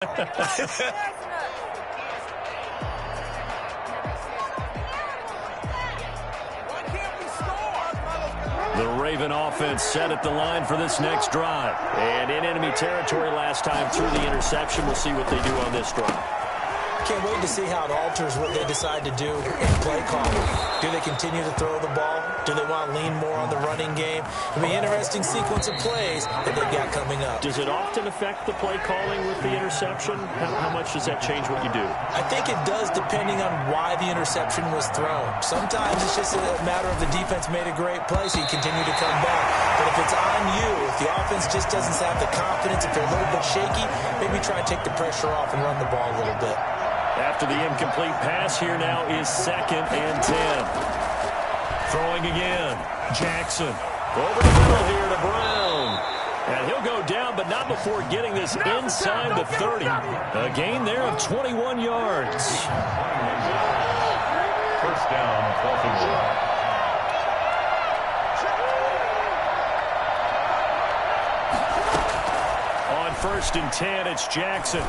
The Raven offense set at the line for this next drive. And in enemy territory last time through the interception. We'll see what they do on this drive. Can't wait to see how it alters what they decide to do in play calling. Do they continue to throw the ball? Do they want to lean more on the running game? It'll be an interesting sequence of plays that they've got coming up. Does it often affect the play calling with the interception? How much does that change what you do? I think it does depending on why the interception was thrown. Sometimes it's just a matter of the defense made a great play, so you continue to come back. But if it's on you, if the offense just doesn't have the confidence, if they're a little bit shaky, maybe try and take the pressure off and run the ball a little bit. After the incomplete pass, here now is 2nd and 10. Throwing again. Jackson. Over the middle here to Brown. And he'll go down, but not before getting this inside the 30. A gain there of 21 yards. First down, 12-1. On 1st and 10, it's Jackson.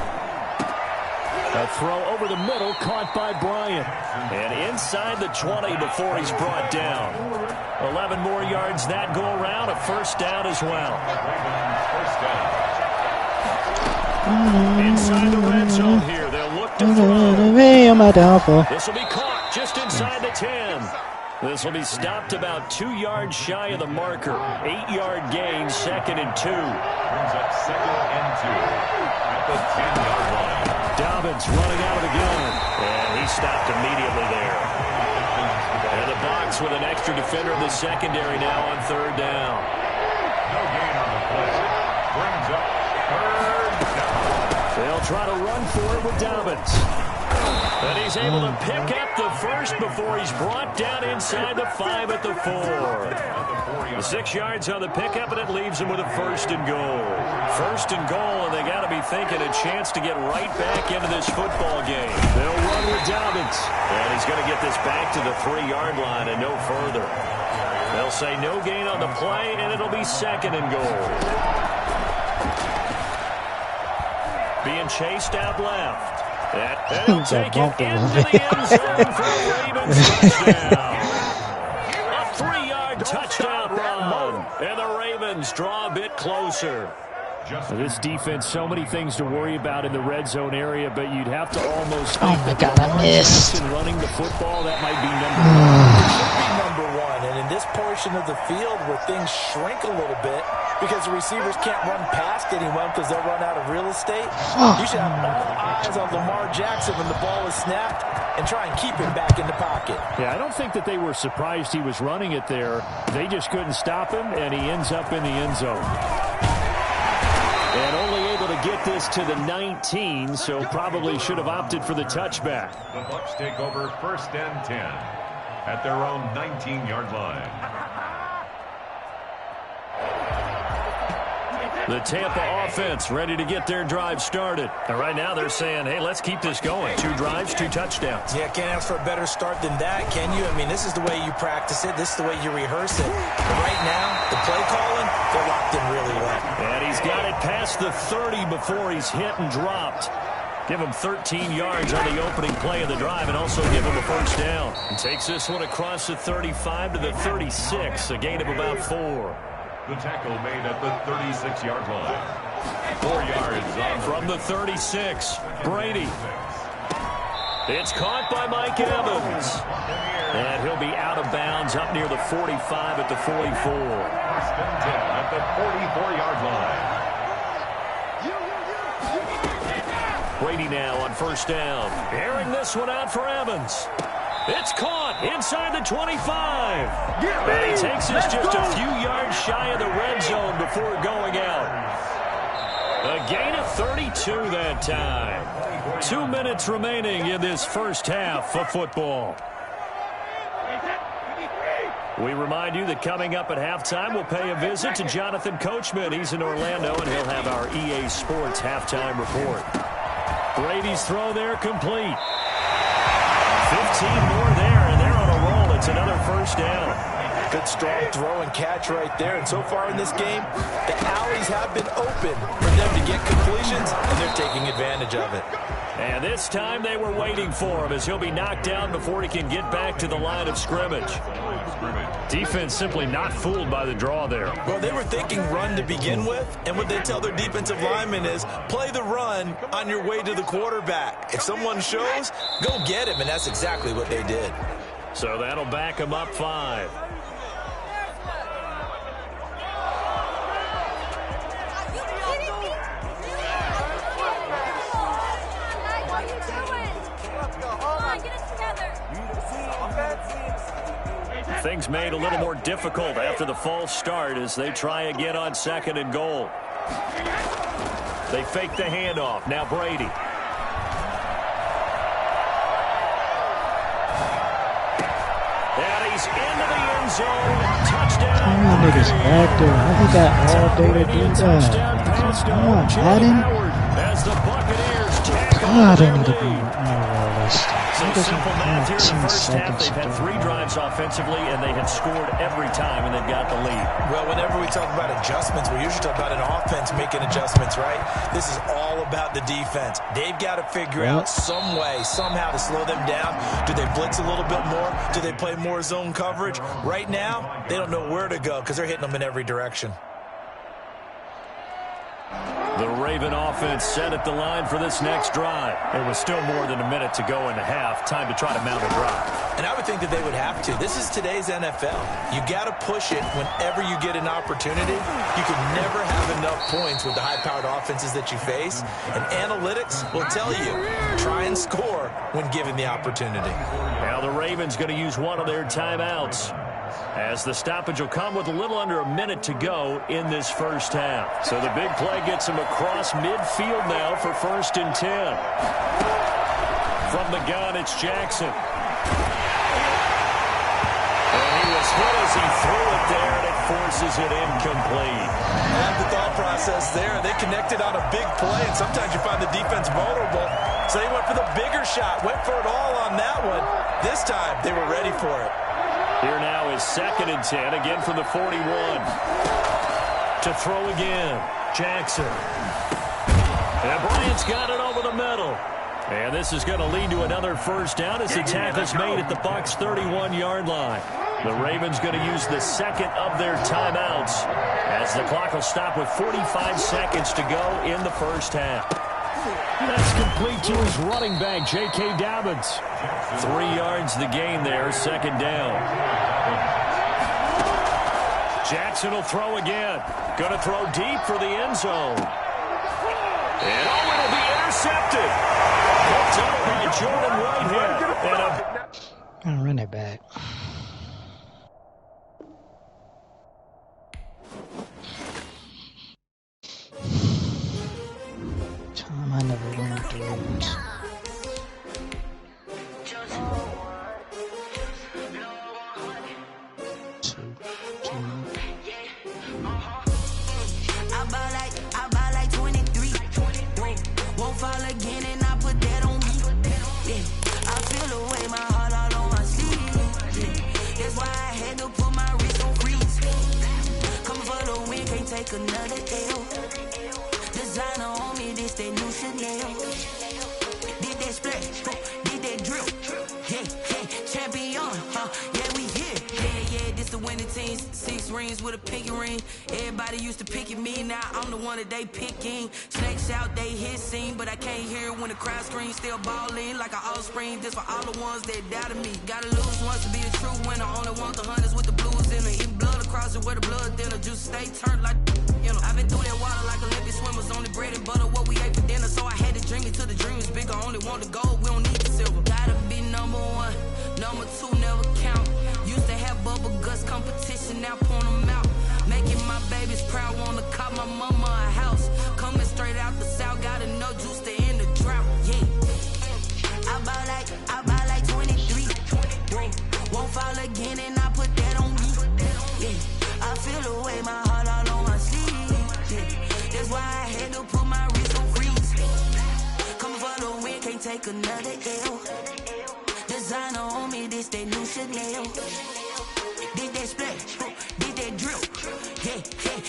A throw over the middle, caught by Bryant. And inside the 20 before he's brought down. 11 more yards that go around, a first down as well. Inside the red zone here, they'll look to throw. This will be caught just inside the 10. This will be stopped about 2 yards shy of the marker. 8-yard gain, 2nd and 2. Brings up 2nd and 2 at the 10-yard line. Dobbins running out of the gun, and he stopped immediately there. And the box with an extra defender in the secondary now on 3rd down. No gain on the play. Brings up 3rd down. They'll try to run for it with Dobbins. And he's able to pick up the first before he's brought down inside the 5 at the 4. The 6 yards on the pickup, and it leaves him with a 1st and goal. 1st and goal, and they got to be thinking a chance to get right back into this football game. They'll run with Dobbins, and he's going to get this back to the 3-yard line and no further. They'll say no gain on the play, and it'll be 2nd and goal. Being chased out left. And he'll take it into the end zone for a Ravens touchdown. A 3-yard touchdown run. And the Ravens draw a bit closer. This defense, so many things to worry about in the red zone area, but you'd have to almost think I missed. running the football, that might be number 1. And in this portion of the field where things shrink a little bit because the receivers can't run past anyone because they'll run out of real estate, you should have all eyes on Lamar Jackson when the ball is snapped and try and keep him back in the pocket. Yeah, I don't think that they were surprised he was running it there. They just couldn't stop him, and he ends up in the end zone. And only able to get this to the 19, so probably should have opted for the touchback. The Bucs take over 1st and 10 at their own 19-yard line. The Tampa offense ready to get their drive started. And right now they're saying, hey, let's keep this going. 2 drives, 2 touchdowns. Yeah, can't ask for a better start than that, can you? I mean, this is the way you practice it. This is the way you rehearse it. But right now, the play calling, they're locked in really well. And he's got it past the 30 before he's hit and dropped. Give him 13 yards on the opening play of the drive and also give him a first down. He takes this one across the 35 to the 36, a gain of about 4. The tackle made at the 36-yard line. 4 yards on from the 36. Brady. It's caught by Mike Evans. And he'll be out of bounds up near the 45 at the 44. 1st and 10 at the 44-yard line. Brady now on 1st down. Airing this one out for Evans. It's caught inside the 25. And he takes this just a few yards shy of the red zone before going out. A gain of 32 that time. 2 minutes remaining in this first half of football. We remind you that coming up at halftime, we'll pay a visit to Jonathan Coachman. He's in Orlando, and he'll have our EA Sports halftime report. Brady's throw there complete. 15 more there, and they're on a roll. It's another first down. Good strong throw and catch right there. And so far in this game, the alleys have been open for them to get completions, and they're taking advantage of it. And this time they were waiting for him as he'll be knocked down before he can get back to the line of scrimmage. Defense simply not fooled by the draw there. Well, they were thinking run to begin with, and what they tell their defensive linemen is play the run on your way to the quarterback. If someone shows, go get him, and that's exactly what they did. So that'll back him up 5. Things made a little more difficult after the false start as they try again on 2nd and goal. They fake the handoff. Now Brady. And he's into the end zone. Touchdown. Come on, niggas back there. How we got all day to do that? Come on, Madden. As the Buccaneers tackle God, their I need to be lead. more realistic. So He doesn't simple math here in the have 10 first half. seconds They've to had do 3 it. drives offensively, and they had scored every time, and they've got the lead. Well, whenever we talk about adjustments, we usually talk about an offense making adjustments, right? This is all about the defense. They've got to figure out some way, somehow to slow them down. Do they blitz a little bit more? Do they play more zone coverage? Right now, they don't know where to go because they're hitting them in every direction. The Raven offense set at the line for this next drive. There was still more than a minute to go in the half. Time to try to mount a drive. And I would think that they would have to. This is today's NFL. You got to push it whenever you get an opportunity. You can never have enough points with the high-powered offenses that you face. And analytics will tell you, try and score when given the opportunity. Now the Ravens going to use one of their timeouts, as the stoppage will come with a little under a minute to go in this first half. So the big play gets him across midfield now for 1st and 10. From the gun, it's Jackson. And he was hit as he threw it there, and it forces it incomplete. I have the thought process there. They connected on a big play, and sometimes you find the defense vulnerable. So they went for the bigger shot, went for it all on that one. This time, they were ready for it. Here now is 2nd and 10, again from the 41. To throw again, Jackson. And Bryant's got it over the middle. And this is going to lead to another first down as the tackle's made at the Bucs' 31-yard line. The Ravens going to use the second of their timeouts as the clock will stop with 45 seconds to go in the first half. That's complete to his running back, J.K. Dobbins. 3 yards the gain there, 2nd down. Jackson will throw again. Going to throw deep for the end zone. And it'll be intercepted. Picked up by Jordan Whitehead. I'll run it back. Tom, I never won with the Ravens. I buy like 23. Won't fall again and I put that on me. Yeah, I feel the way, my heart all on my sleeve. Yeah, that's why I had to put my wrist on freeze. Coming for the win, can't take another L. Designer on me, this that new Chanel. Did that splash, did that drill. Yeah, champion, yeah, we here. Yeah, this the winning teams. 6 rings with a pinky ring. Everybody used to pick at me, now I'm the one that they picking. Snakes out, they hit scene, but I can't hear it when the crowd screams. Still balling like an offspring. This for all the ones that doubted me. Gotta lose once to be a true winner. Only want the hunters with the blues in it. Eating blood across it where the blood thinner. Juice stay turned like, you know. I've been through that water like Olympic swimmers. Only bread and butter, what we ate for dinner. So I had to dream it till the dream is bigger. Only want the gold, we don't need the silver. Gotta be number 1, number 2 never count. Used to have bubble guts competition, now point them out. Making my babies proud, wanna call my mama a house. Coming straight out the south, gotta know juice to end the drought. Yeah, I buy like 23. Won't fall again and I put that on me. Yeah, I feel the way, my heart all on my sleeve. Yeah, that's why I had to put my wrist on freeze. Coming for the win, can't take another L. Designer on me, this that new Chanel. Did that splash, did that drip. Yeah,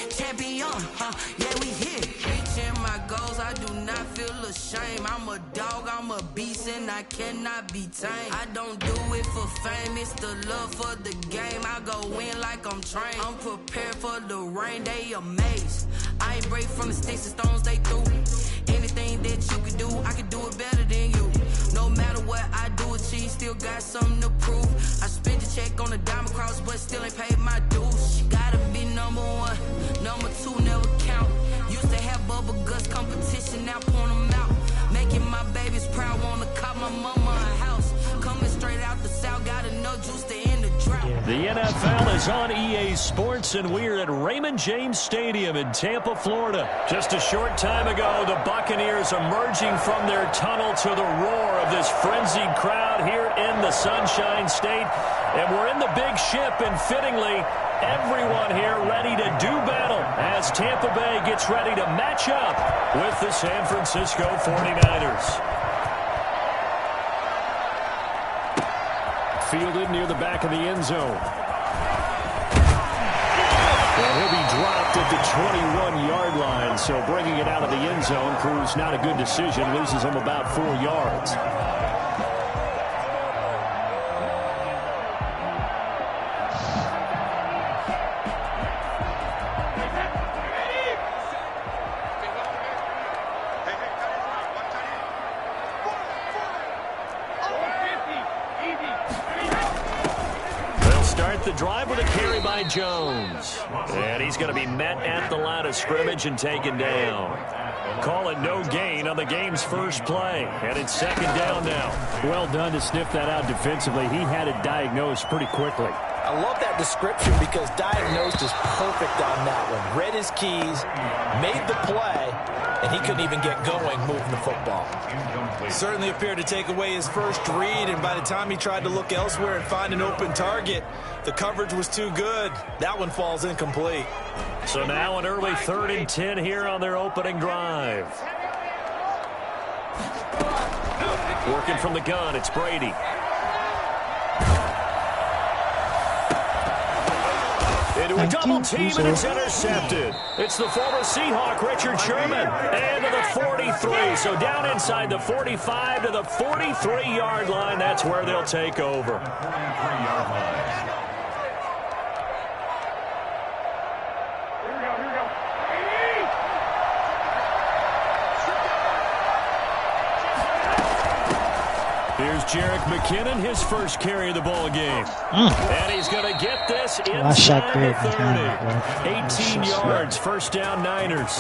champion, yeah, we here. Reaching my goals, I do not feel ashamed. I'm a dog, I'm a beast, and I cannot be tamed. I don't do it for fame, it's the love for the game. I go in like I'm trained. I'm prepared for the rain, they amazed. I ain't break from the sticks and stones they threw. Anything that you can do, I can do it better than you. No matter what I do, achieve, still got something to prove. I spent the check on the diamond cross, but still ain't paid my dues. Gotta be number one, number two never count. Used to have bubble guts competition, now point them out. Making my babies proud, wanna cop my mama a house. Coming straight out the south, got enough juice to end the drought. The NFL is on EA Sports, and we're at Raymond James Stadium in Tampa, Florida. Just a short time ago, the Buccaneers emerging from their tunnel to the roar of this frenzied crowd here in the Sunshine State. And we're in the big ship, and fittingly, everyone here ready to do battle as Tampa Bay gets ready to match up with the San Francisco 49ers. Fielded near the back of the end zone. And he'll be dropped at the 21-yard line, so bringing it out of the end zone proves not a good decision. Loses him about 4 yards. The drive with a carry by Jones. And he's going to be met at the line of scrimmage and taken down. Call it no gain on the game's first play. And it's second down now. Well done to sniff that out defensively. He had it diagnosed pretty quickly. I love that description because diagnosed is perfect on that one. Read his keys, made the play, and he couldn't even get going moving the football. Certainly appeared to take away his first read, and by the time he tried to look elsewhere and find an open target, the coverage was too good. That one falls incomplete. So now an early 3rd and 10 here on their opening drive. Working from the gun, it's Brady. Into a double team, and it's intercepted. It's the former Seahawk, Richard Sherman, and to the 43. So down inside the 45 to the 43-yard line. That's where they'll take over. 43-yard line. Here's Jerick McKinnon, his first carry of the ball game. And he's going to get this inside the 30. 18 yards, first down Niners.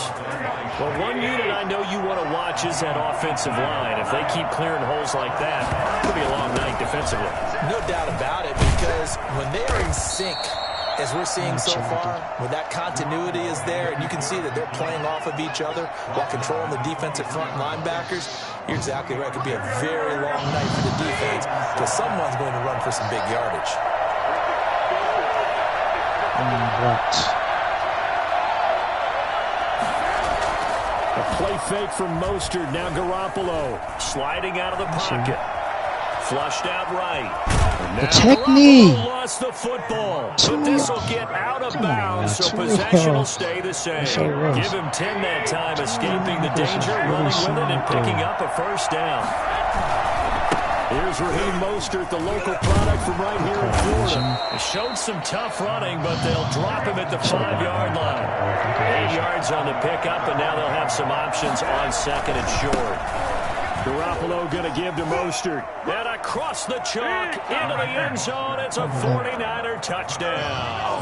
Well, one unit I know you want to watch is that offensive line. If they keep clearing holes like that, it could be a long night defensively. No doubt about it, because when they are in sync, as we're seeing so far, when that continuity is there, and you can see that they're playing off of each other while controlling the defensive front linebackers, you're exactly right. It could be a very long night for the defense because someone's going to run for some big yardage. A play fake from Mostert. Now Garoppolo sliding out of the pocket. Flushed out right. Protect me. Lost the football, but this will get out of bounds, so possession will stay the same. Give him 10 that time, escaping the danger, running with it, and picking up a first down. Here's Raheem Mostert, the local product from right here in Florida. Showed some tough running, but they'll drop him at the 5-yard line. 8 yards on the pickup, and now they'll have some options on second and short. Garoppolo going to give to Mostert. And across the chalk into the end zone. It's a 49er touchdown.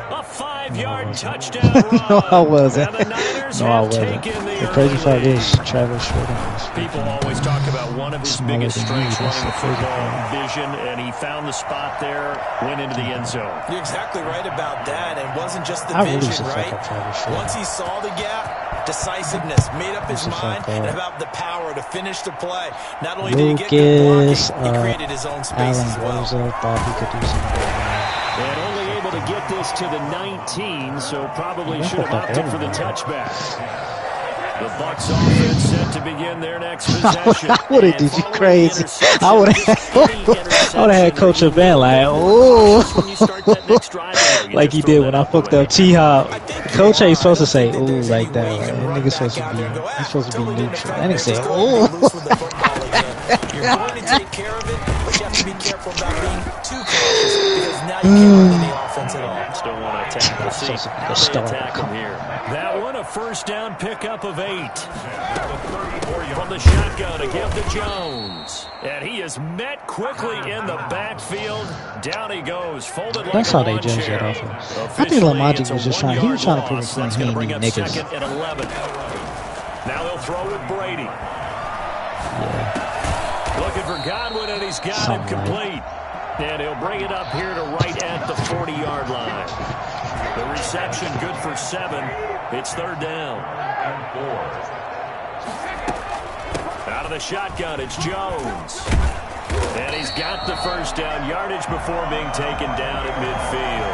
A 5-yard touchdown run. No, I wasn't. And the Niners No, I have wasn't. taken the The crazy early part lead. is Travis Short. People always talk about one of his Smaller biggest than strengths me, that's running the the crazy football, part. vision, and he found the spot there, went into the end zone. You're exactly right about that. It wasn't just the I really vision, should right? fuck up Travis Short. Once he saw the gap, decisiveness, made up his Should mind, fuck and up. about the power to finish the play. Not only did he get good Lucas, blocking, he created his own space Alan as well. Rosa thought he could do something. And only able to get this to the 19, so probably Yeah, should have fuck opted for the everybody. touchback. The Bucs offense set to begin their next possession. I would have did you crazy. I would have had Coach Van like, oh, like he did when I fucked up T-Hop. Coach ain't supposed to say ooh like that. Right? That nigga's supposed to be, he's supposed to be neutral. That nigga say ooh. You're going to take care of it, but you have to be careful about being too cautious because now you can't run the offense at all. Still want to attack. We'll see how they attack him here. That one, a first down pickup of 8. From the shotgun to give to Jones. And he is met quickly in the backfield. Down he goes, folded like That's how a they lawn judge chair. that offense. I think Lamagic was just trying, he was trying to prove a point. That's He going to ain't bring up need second niggas. and 11. Now they'll throw with Brady. Yeah. Looking for Godwin, and he's got him complete. And he'll bring it up here to right at the 40-yard line. The reception good for 7. It's third down. Out of the shotgun, it's Jones. And he's got the first down yardage before being taken down at midfield.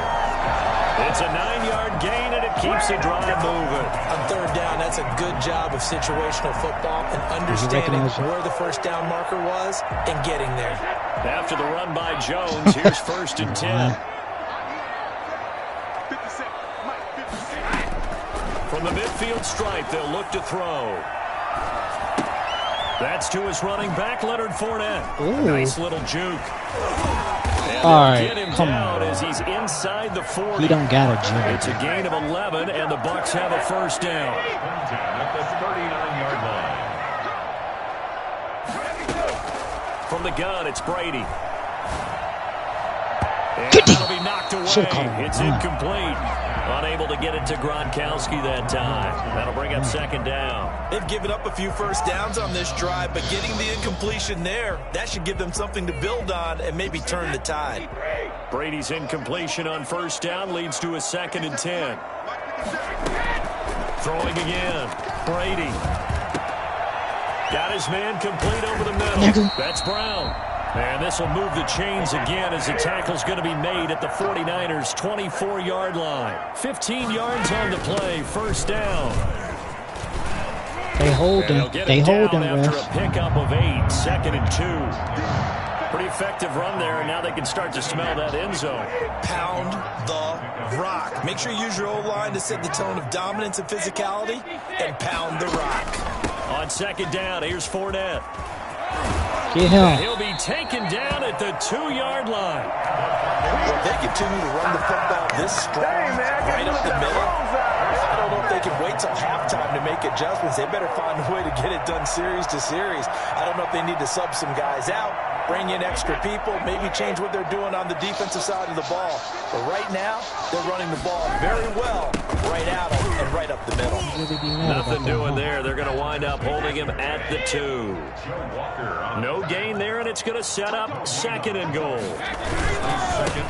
It's a 9-yard gain, and it keeps the drive moving. On third down, that's a good job of situational football and understanding where the first down marker was and getting there. After the run by Jones, here's first and 10. From the midfield stripe, they'll look to throw. That's to his running back, Leonard Fournette. Ooh. Nice little juke. And all right, get him come down on. as he's inside the 40. He don't got a juke. It's a gain of 11, and the Bucs have a first down. At the 39-yard line. From the gun, it's Brady. And Good that'll be knocked away. Should've caught him. It's incomplete. Unable to get it to Gronkowski that time. That'll bring up second down. They've given up a few first downs on this drive, but getting the incompletion there, that should give them something to build on and maybe turn the tide. Brady's incompletion on first down leads to a second and 10. Throwing again. Brady. Got his man complete over the middle. That's Brown. And this will move the chains again as the tackle's going to be made at the 49ers' 24-yard line. 15 yards on the play, first down. They hold him. They hold him, after ref. a pickup of 8, second and 2. Pretty effective run there, and now they can start to smell that end zone. Pound the rock. Make sure you use your O-line to set the tone of dominance and physicality, and pound the rock. On second down, here's Fournette. Get him. He'll be taken down at the 2-yard line. If they continue to run the football this strong, right up the middle, I don't know if they can wait till halftime to make adjustments. They better find a way to get it done series to series. I don't know if they need to sub some guys out, bring in extra people, maybe change what they're doing on the defensive side of the ball. But right now, they're running the ball very well right out of and right up the middle. Nothing doing there. They're going to wind up holding him at the 2. No gain there, and it's going to set up second and goal.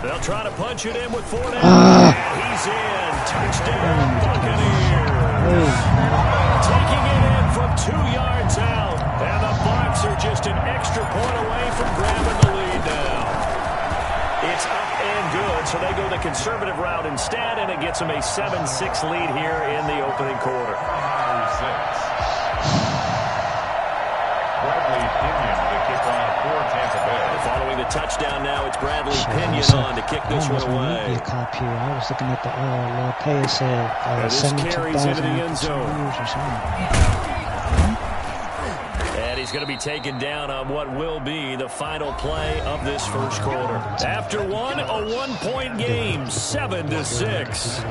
They'll try to punch it in with Fournette. He's in. Touchdown, Buccaneers. Taking it in from 2 yards out. And the Bucs are just an extra point away from grabbing the lead now. It's up and good, so they go the conservative route instead, and it gets them a 7-6 lead here in the opening quarter. Following the touchdown now, it's Bradley Pinion on to kick this one away. I was looking at the little pay. It said This carries into the end zone. And he's going to be taken down on what will be the final play of this first quarter. After one, a 1-point game, 7-6.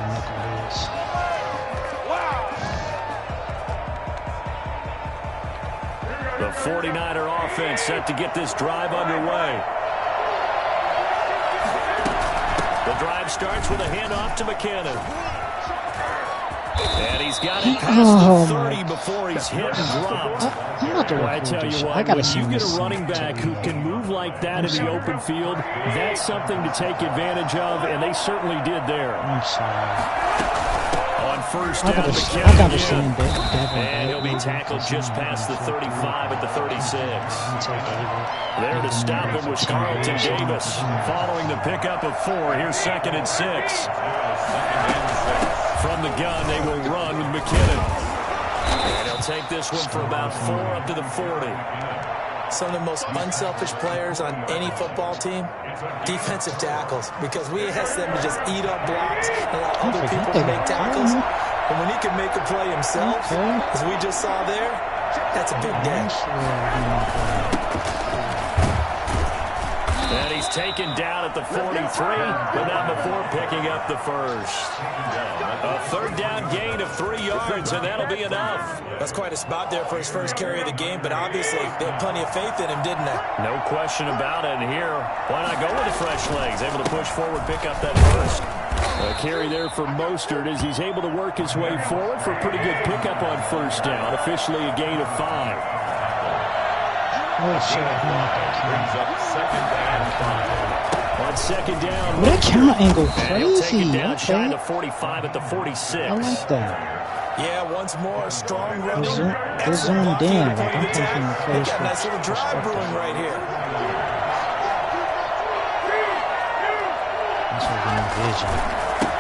The 49er offense set to get this drive underway. The drive starts with a handoff to McKinnon. And he's got it past the 30 before he's hit and dropped. I tell you what, when you get a running back who can move like that in the open field, that's something to take advantage of, and they certainly did there. I'm sorry. On first down, McKinnon again. And he'll be tackled just past the 35 at the 36. There to stop him was Carlton Davis. Following the pickup of 4, here's second and 6. From the gun, they will run with McKinnon. And he'll take this one for about 4 up to the 40. Some of the most unselfish players on any football team, defensive tackles, because we ask them to just eat up blocks and allow other people to make tackles. And when he can make a play himself, as we just saw there, that's a big day. And he's taken down at the 43, but not before picking up the first. A third down gain of 3 yards, and that'll be enough. That's quite a spot there for his first carry of the game, but obviously they had plenty of faith in him, didn't they? No question about it. And here, why not go with the fresh legs? Able to push forward, pick up that first. A carry there for Mostert as he's able to work his way forward for a pretty good pickup on first down. Officially a gain of 5. Brings up 2nd and 5. On 2nd down, That camera angle and he'll take crazy. it down shy Okay. to 45 at the 46. I like that. Yeah, once more, strong running. They're zoomed in. Like, I'm thinking the They players got a nice little drive brewing right here. That's what we envision.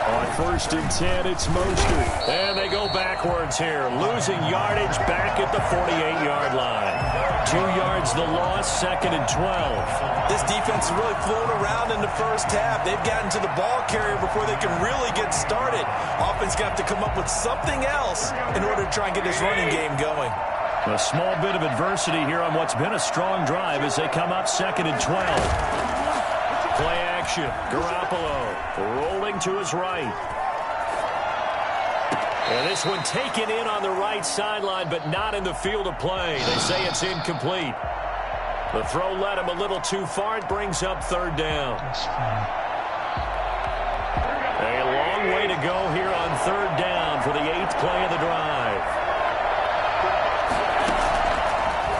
On 1st and 10, it's Mostert. And they go backwards here, losing yardage back at the 48-yard line. 2 yards the loss, 2nd and 12. This defense has really flown around in the first half. They've gotten to the ball carrier before they can really get started. Offense got to come up with something else in order to try and get this running game going. A small bit of adversity here on what's been a strong drive as they come up 2nd and 12. Play action. Garoppolo rolling to his right. And this one taken in on the right sideline, but not in the field of play. They say it's incomplete. The throw led him a little too far. It brings up 3rd down. A long way to go here on 3rd down for the 8th play of the drive.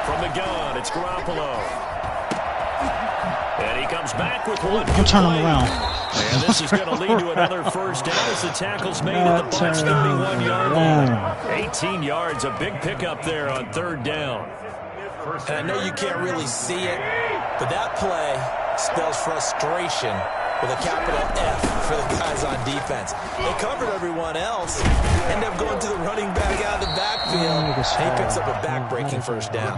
From the gun, it's Garoppolo. And he comes back with one. I'm turning him around. And this is going to lead to another first down as the tackle's made at the Bucs' 31-yard line. 18 yards, a big pickup there on 3rd down. And I know you can't really see it, but that play spells frustration with a capital F for the guys on defense. They covered everyone else, end up going to the running back out of the backfield. He picks up a back-breaking first down.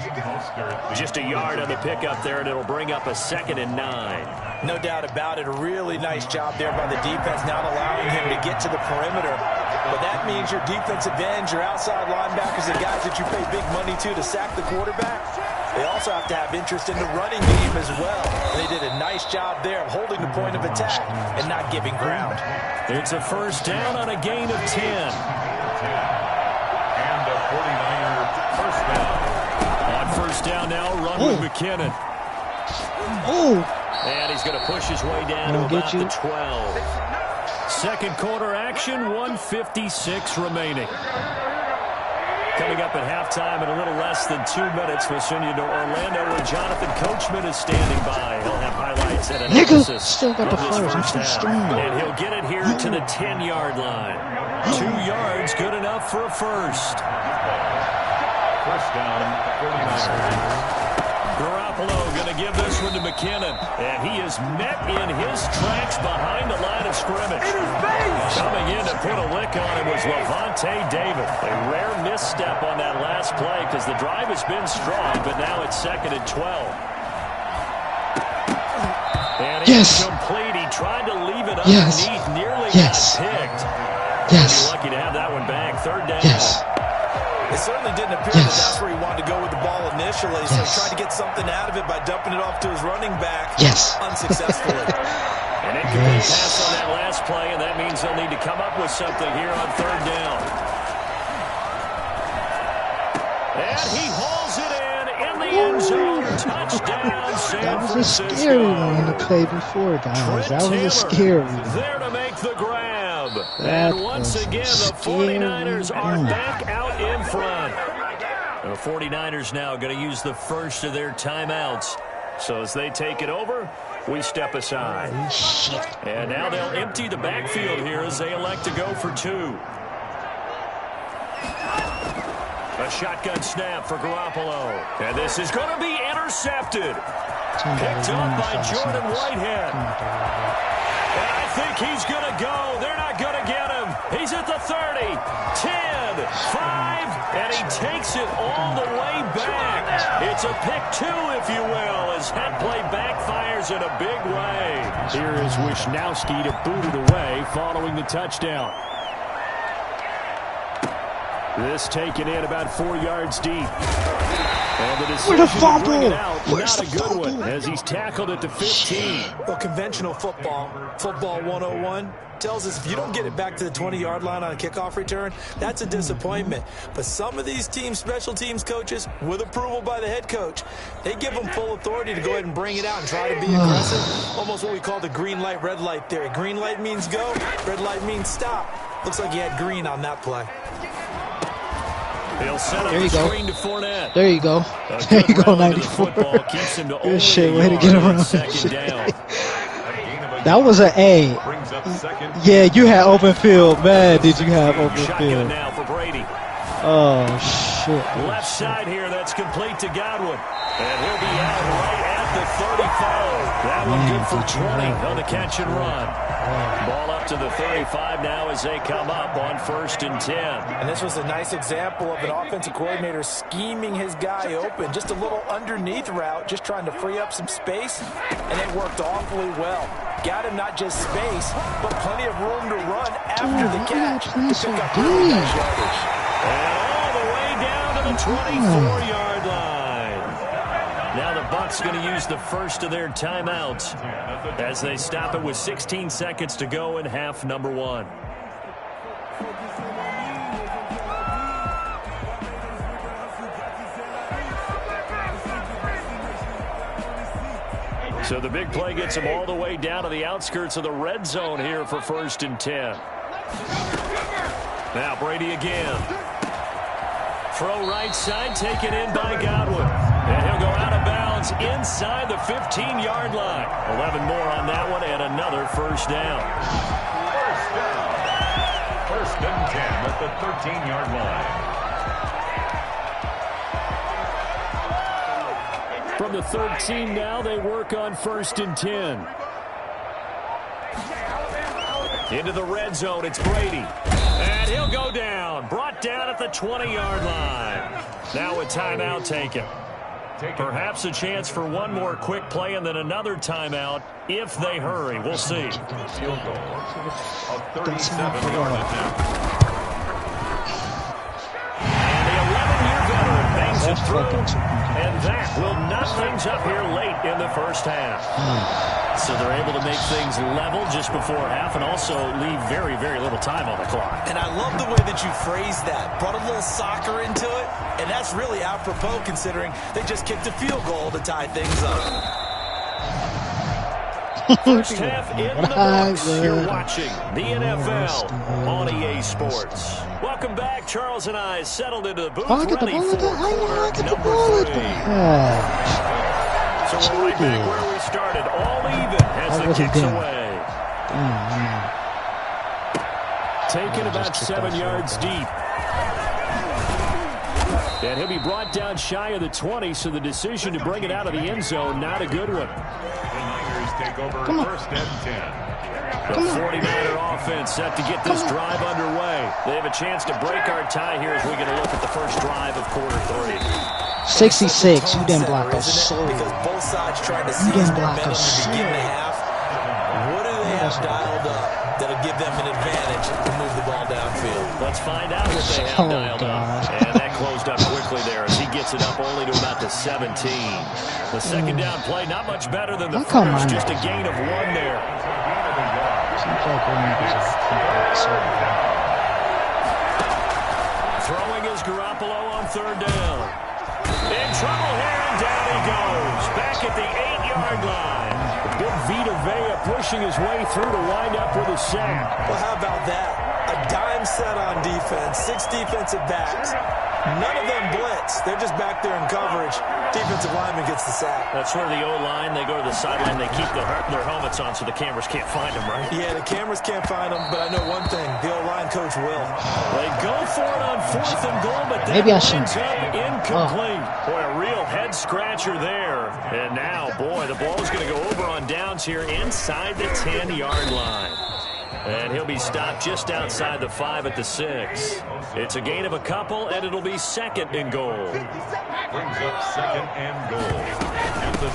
Just a yard on the pickup there, and it'll bring up a 2nd and 9. No doubt about it. A really nice job there by the defense, not allowing him to get to the perimeter. But that means your defensive ends, your outside linebackers, the guys that you pay big money to sack the quarterback, they also have to have interest in the running game as well. And they did a nice job there of holding the point of attack and not giving ground. It's a first down on a gain of 10. And a 49er first down. On first down now, run with McKinnon. Oh! And he's going to push his way down to about the 12. Second quarter action, 1:56 remaining. Coming up at halftime in a little less than 2 minutes, we'll send you to Orlando where Jonathan Coachman is standing by. He'll have highlights and analysis Still got the of this first. first I'm half. strong. And he'll get it here to the 10-yard line. 2 yards, good enough for a first. First down, 49ers. Garoppolo going to give this one to McKinnon. And he is met in his tracks behind the line of scrimmage. Coming in to put a lick on him was Levante David. A rare misstep on that last play because the drive has been strong, but now it's 2nd and 12. And he's complete. He tried to leave it underneath, nearly got picked. Yes. Be lucky to have that one back. 3rd down. Yes. It certainly didn't appear that that's where he wanted to go with the ball initially, so he tried to get something out of it by dumping it off to his running back unsuccessfully. An incomplete pass on that last play, and that means they'll need to come up with something here on 3rd down. And he hauls it in the end zone. Touchdown, San That was a Francisco. scary one to play before, guys. That was a scary one. There to make the grab. That And once was again, the scary 49ers are one. back out in front. The 49ers now going to use the first of their timeouts. So as they take it over, we step aside. And now they'll empty the backfield here as they elect to go for 2. A shotgun snap for Garoppolo. And this is going to be intercepted. Picked up by Jordan Whitehead. And I think he's going to go. They're not going to get him. He's at the 30, 10, 5, and he takes it all the way back. It's a pick 2, if you will, as head play backfires in a big way. Here is Wisnowski to boot it away following the touchdown. This taken in about 4 yards deep. And the decision to bring it out, not a good one, as he's tackled at the 15. Well, conventional football 101, tells us if you don't get it back to the 20-yard line on a kickoff return, that's a disappointment. But some of these teams, special teams coaches, with approval by the head coach, they give them full authority to go ahead and bring it out and try to be aggressive. Almost what we call the green light, red light theory. Green light means go, red light means stop. Looks like he had green on that play. He'll set up the screen to Fournette. There you go. There you go, 94. Good shit, way to get around. That was an A. Yeah, you had open field. Man, did you have open field. Now for Brady. Oh, shit. Left side here, that's complete to Godwin. And he'll be out right at the 35. That one good for 20 on the catch and run. Ball up to the 35 now as they come up on 1st and 10. And this was a nice example of an offensive coordinator scheming his guy open. Just a little underneath route, just trying to free up some space, and it worked awfully well. Got him not just space, but plenty of room to run after the catch to pick up really nice yardage. And all the way down to the 24-yard line. Now the Bucs going to use the first of their timeouts as they stop it with 16 seconds to go in half number 1. So the big play gets them all the way down to the outskirts of the red zone here for 1st and 10. Now Brady again. Throw right side, taken in by Godwin. And he'll go out of bounds inside the 15-yard line. 11 more on that one and another first down. First and 10 at the 13-yard line. From the 13 now, they work on 1st and 10. Into the red zone, it's Brady. And he'll go down. Brought down at the 20-yard line. Now a timeout taken. Perhaps a chance for one more quick play and then another timeout if they hurry. We'll see. Field goal of 37-yard attempt. And the 11-year veteran bangs it through. And that will knot things up here late in the first half. So they're able to make things level just before half and also leave very, very little time on the clock. And I love the way that you phrased that. Brought a little soccer into it, and that's really apropos considering they just kicked a field goal to tie things up. First half in the books. You're watching the NFL on EA Sports. Welcome back. Charles and I settled into the booth ready for quarter number 3. So we're right back where we started. All even as the kicks away. Taken about 7 yards deep. And he'll be brought down shy of the 20, so the decision to bring it out of the end zone, not a good one. The Niners take over 1st and 10. The 49er offense set to get this drive underway. They have a chance to break our tie here as we get a look at the first drive of quarter 3. 66, you didn't block a soul. Because both sides tried to seize momentum to begin the half. What do they have dialed up that'll give them an advantage to move the ball downfield? Let's find out what they have dialed up. And that closed up quickly there as he gets it up only to about the 17. The second down play, not much better than the first, just a gain of 1 there. Throwing is Garoppolo on 3rd down. In trouble here, and down he goes. Back at the 8-yard line. Big Vita Vea pushing his way through to wind up with a sack. Well, how about that? A dime set on defense, 6 defensive backs. None of them blitz. They're just back there in coverage. Defensive lineman gets the sack. That's where the O-line, they go to the sideline, they keep their helmets on so the cameras can't find them, right? Yeah, the cameras can't find them, but I know one thing. The O-line coach will. They go for it on 4th and goal, but that ends up incomplete. Boy, a real head-scratcher there. And now, boy, the ball's going to go over on downs here inside the 10-yard line. And he'll be stopped just outside the 5 at the 6. It's a gain of a couple, and it'll be 2nd and goal. Brings up 2nd and goal.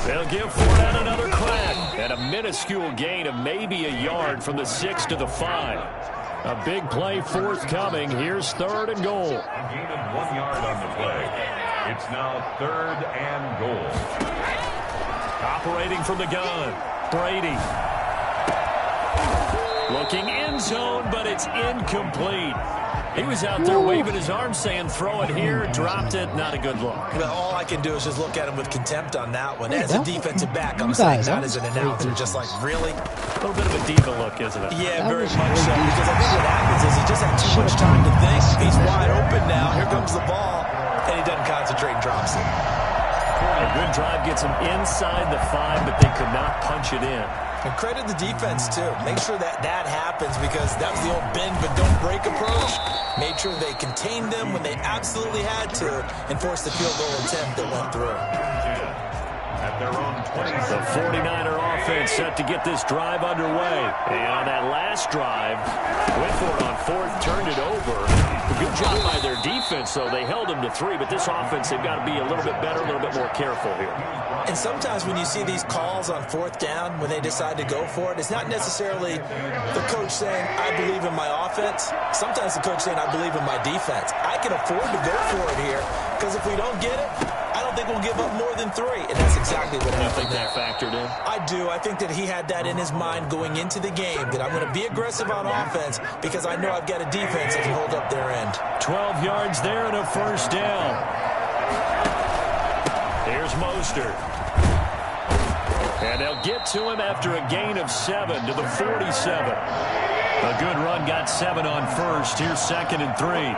They'll give Fortnite another crack. And a minuscule gain of maybe a yard from the 6 to the 5. A big play forthcoming. Here's 3rd and goal. A gain of 1 yard on the play. It's now 3rd and goal. Operating from the gun, Brady. Looking end zone, but it's incomplete. He was out there waving his arms saying, throw it here, dropped it, not a good look. Well, all I can do is just look at him with contempt on that one. As a defensive back, I'm saying that as an announcer, just like, really? A little bit of a diva look, isn't it? Yeah, very much so, because I think what happens is he just had too much time to think. He's wide open now. Here comes the ball, and he doesn't concentrate and drops it. A good drive gets him inside the 5, but they could not punch it in. And credit the defense, too. Make sure that happens, because that was the old bend but don't break approach. Made sure they contained them when they absolutely had to and forced the field goal attempt that went through. At their own 20. The 49er offense set to get this drive underway. And on that last drive, went for it on 4th, turned it over. A good job by their defense, though. They held them to 3, but this offense, they've got to be a little bit better, a little bit more careful here. And sometimes when you see these calls on 4th down, when they decide to go for it, it's not necessarily the coach saying, I believe in my offense. Sometimes the coach saying, I believe in my defense. I can afford to go for it here, because if we don't get it, I don't think we'll give up more than 3. And that's exactly what happened. You think that factored in? I do. I think that he had that in his mind going into the game, that I'm going to be aggressive on offense because I know I've got a defense that can hold up their end. 12 yards there and a 1st down. Here's Mostert. And they'll get to him after a gain of 7 to the 47. A good run got 7 on 1st. Here's 2nd and 3.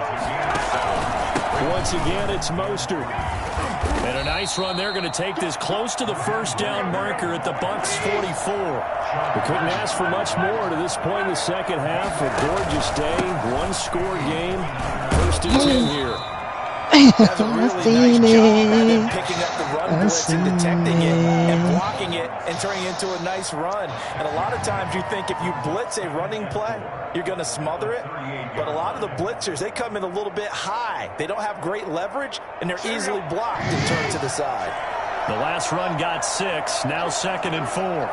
Once again, it's Mostert. And a nice run. They're going to take this close to the 1st down marker at the Bucs 44. We couldn't ask for much more to this point in the 2nd half. A gorgeous day, 1-score game. 1st and 10 here. That's a really nice job at picking up the run blitz and detecting it and blocking it and turning it into a nice run. And a lot of times you think if you blitz a running play, you're going to smother it. But a lot of the blitzers, they come in a little bit high. They don't have great leverage, and they're easily blocked and turned to the side. The last run got 6. Now 2nd and 4.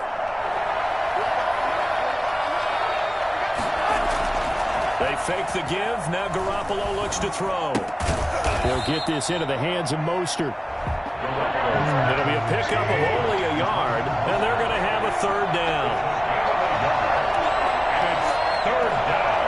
They fake the give. Now Garoppolo looks to throw. They'll get this into the hands of Mostert. It'll be a pickup of only a yard, and they're going to have a 3rd down. It's 3rd down.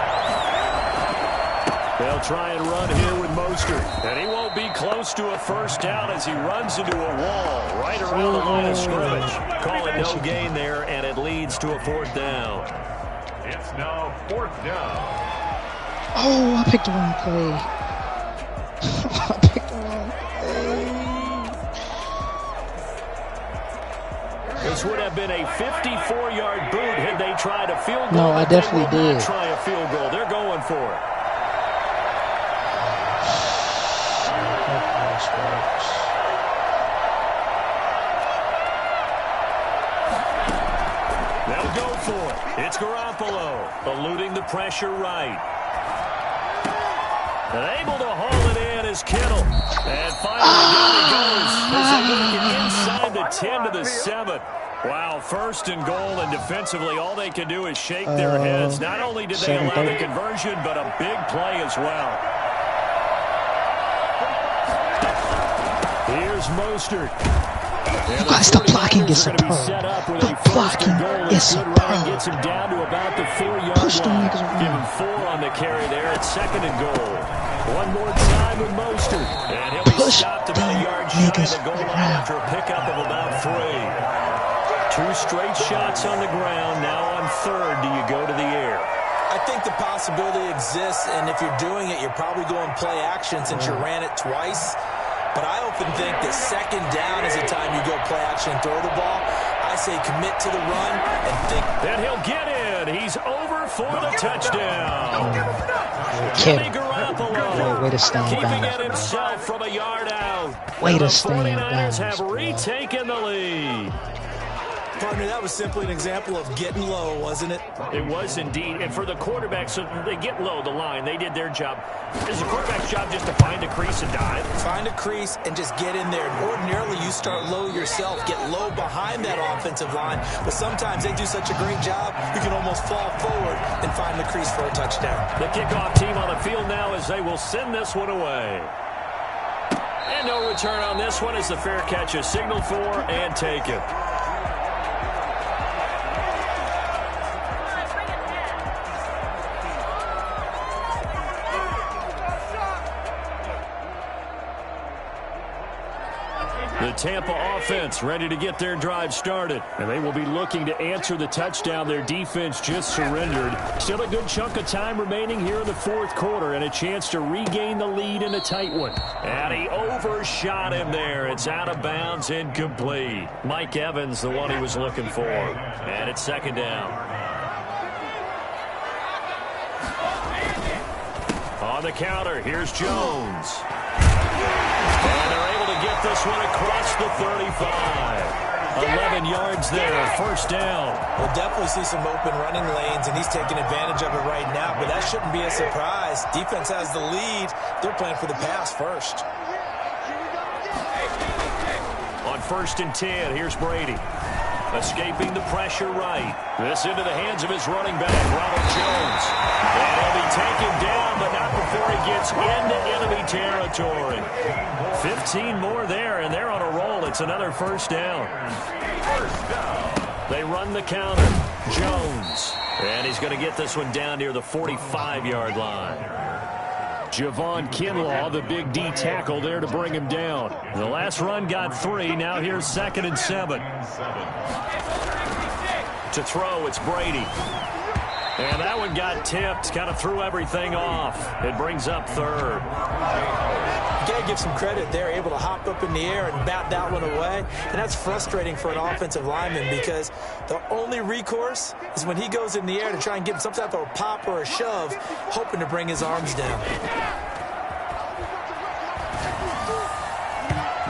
They'll try and run here with Mostert, and he won't be close to a 1st down as he runs into a wall right around the line of scrimmage. Call it no gain there, and it leads to a 4th down. It's now 4th down. Oh, I picked the wrong play. I picked the wrong play. This would have been a 54-yard boot had they tried a field goal. No, I definitely they will did. not try a field goal. They're going for it. They'll go for it. It's Garoppolo eluding the pressure right. And able to haul it in is Kittle. And finally down he goes as they make it inside the 10 to the 7. Wow, 1st and goal, and defensively all they can do is shake their heads. Not only did they allow the conversion, but a big play as well. Here's Mostert. You guys, the blocking is superb. The blocking is superb. Gets him down to about the 4-yard line. Give him 4 on the carry there at 2nd and goal. One more time with Mostert. And he'll be stopped about a yard shy of the goal line after a pickup of about 3. 2 straight shots on the ground. Now on 3rd, do you go to the air? I think the possibility exists, and if you're doing it, you're probably going play action since you ran it twice. But I often think that 2nd down is the time you go play action and throw the ball. I say commit to the run and think. Then he'll get in. He's over for the touchdown. Jimmy Garoppolo. Way to stand keeping down. it himself from a yard out. Way to the stand 49ers down. have retaken the lead. Partner, that was simply an example of getting low, wasn't it? It was indeed. And for the quarterbacks, so they get low the line. They did their job. Is the quarterback's job just to find a crease and dive? Find a crease and just get in there. Ordinarily, you start low yourself, get low behind that offensive line. But sometimes they do such a great job, you can almost fall forward and find the crease for a touchdown. The kickoff team on the field now as they will send this one away. And no return on this one as the fair catch is signaled for and taken. The Tampa offense ready to get their drive started. And they will be looking to answer the touchdown their defense just surrendered. Still a good chunk of time remaining here in the fourth quarter and a chance to regain the lead in a tight one. And he overshot him there. It's out of bounds, incomplete. Mike Evans, the one he was looking for. And it's second down. On the counter, here's Jones. And they're able to get this one across the 35. 11 yards there, first down. We'll definitely see some open running lanes, and he's taking advantage of it right now, but that shouldn't be a surprise. Defense has the lead. They're playing for the pass first. On 1st and 10, here's Brady. Escaping the pressure right. This into the hands of his running back, Ronald Jones. And he'll be taken down, but not before he gets into enemy territory. 15 more there, and they're on a roll. It's another first down. They run the counter. Jones. And he's going to get this one down near the 45-yard line. Javon Kinlaw, the big D tackle there to bring him down. The last run got 3. Now here's 2nd and 7. To throw, it's Brady. And that one got tipped, kind of threw everything off. It brings up 3rd. You got to give some credit. They're able to hop up in the air and bat that one away. And that's frustrating for an offensive lineman because the only recourse is when he goes in the air to try and give him some type of a pop or a shove, hoping to bring his arms down.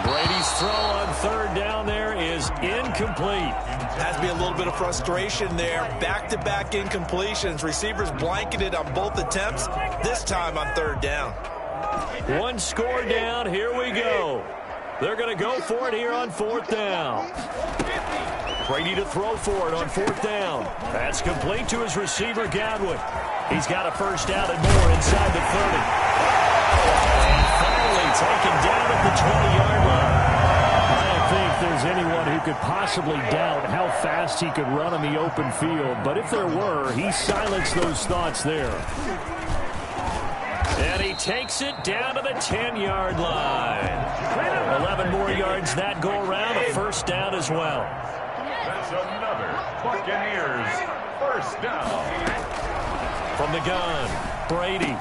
Brady's throw on 3rd down there is incomplete. Has to be a little bit of frustration there. Back-to-back incompletions. Receivers blanketed on both attempts, this time on 3rd down. One score down. Here we go. They're going to go for it here on 4th down. Brady to throw for it on 4th down. That's complete to his receiver, Godwin. He's got a first down and more inside the 30. And finally taken down at the 20-yard line. I don't think there's anyone who could possibly doubt how fast he could run on the open field. But if there were, he silenced those thoughts there. And he takes it down to the 10-yard line. 11 more yards that go around. A first down as well. That's another Buccaneers first down. From the gun, Brady.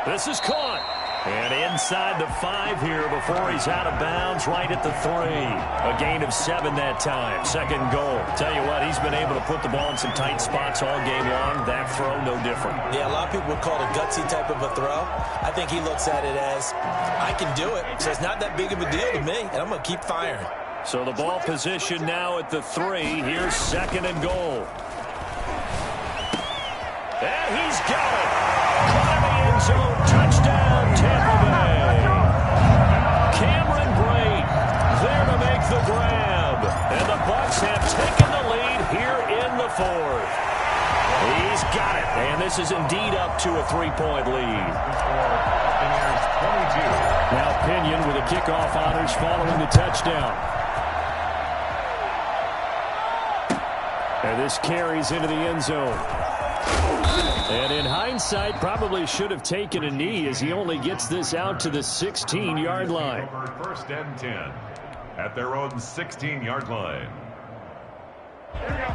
This is caught. And inside the 5 here before he's out of bounds right at the 3. A gain of 7 that time. 2nd goal. Tell you what, he's been able to put the ball in some tight spots all game long. That throw, no different. Yeah, a lot of people would call it a gutsy type of a throw. I think he looks at it as, I can do it, so it's not that big of a deal to me, and I'm going to keep firing. So the ball position now at the 3. Here's 2nd and goal. And he's got it. Caught in the end zone. Touchdown, Tampa Bay. Cameron Brate there to make the grab. And the Bucs have taken the lead here in the 4th. He's got it. And this is indeed up to a 3-point lead. Now Pinion with the kickoff honors following the touchdown. And this carries into the end zone. And in hindsight, probably should have taken a knee as he only gets this out to the 16-yard line. 1st and 10 at their own 16-yard line.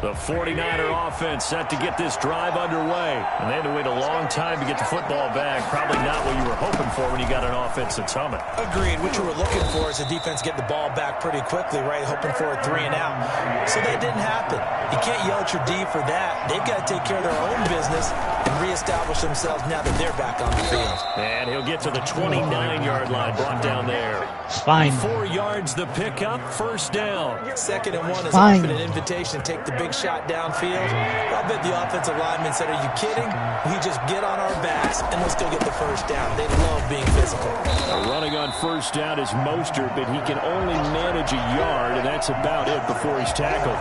The 49er offense set to get this drive underway. And they had to wait a long time to get the football back. Probably not what you were hoping for when you got an offense that's humming. Agreed. What you were looking for is the defense get the ball back pretty quickly, right? Hoping for a 3 and out. So that didn't happen. You can't yell at your D for that. They've got to take care of their own business and reestablish themselves now that they're back on the field. And he'll get to the 29-yard line, brought down there. Fine. 4 yards the pickup, first down. 2nd and 1 is often an invitation to take the big shot downfield. I bet the offensive lineman said, are you kidding? We just get on our backs and let's go get the first down. They love being physical. Running on first down is Mostert, but he can only manage a yard, and that's about it before he's tackled.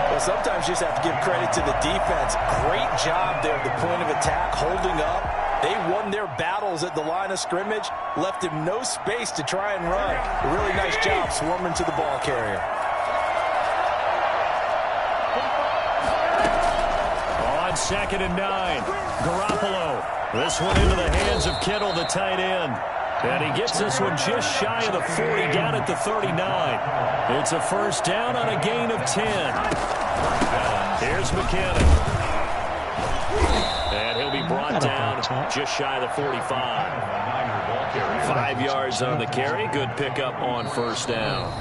Well, sometimes you just have to give credit to the defense. Great job there at the point of attack, holding up. They won their battles at the line of scrimmage, left him no space to try and run. A really nice job swarming to the ball carrier. On 2nd and 9, Garoppolo. This one into the hands of Kittle, the tight end. And he gets this one just shy of the 40, down at the 39. It's a first down on a gain of 10. Here's McKinnon. And he'll be brought down just shy of the 45. 5 yards on the carry. Good pickup on first down.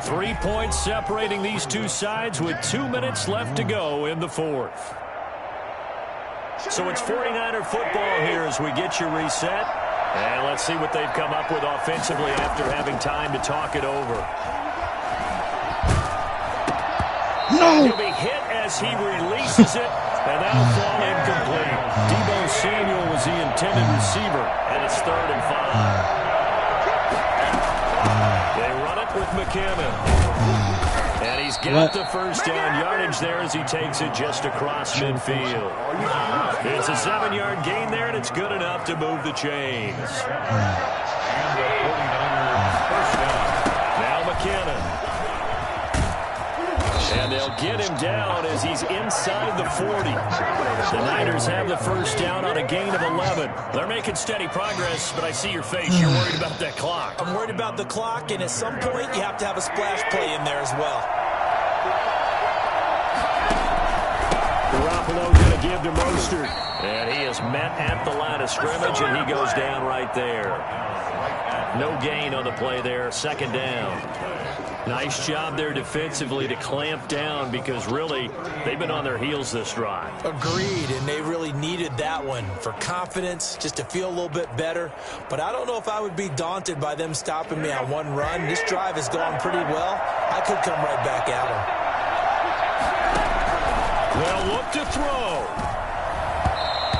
3 points separating these two sides with 2 minutes left to go in the fourth. So it's 49er football here as we get you reset. And let's see what they've come up with offensively after having time to talk it over. No! He'll be hit as he releases it, and that'll fall incomplete. Deebo Samuel was the intended receiver, and it's 3rd and 5. They run it with McKinnon. And he's got the first down yardage there as he takes it just across midfield. It's a 7-yard gain there, and it's good enough to move the chains. Now McKinnon. And they'll get him down as he's inside the 40. The Niners have the first down on a gain of 11. They're making steady progress, but I see your face. You're worried about that clock. I'm worried about the clock, and at some point you have to have a splash play in there as well. Garoppolo going to give to Mostert. And he is met at the line of scrimmage, and he goes down right there. No gain on the play there. 2nd down. Nice job there defensively to clamp down because really they've been on their heels this drive. Agreed, and they really needed that one for confidence, just to feel a little bit better. But I don't know if I would be daunted by them stopping me on one run. This drive has gone pretty well. I could come right back at them. They'll look to throw.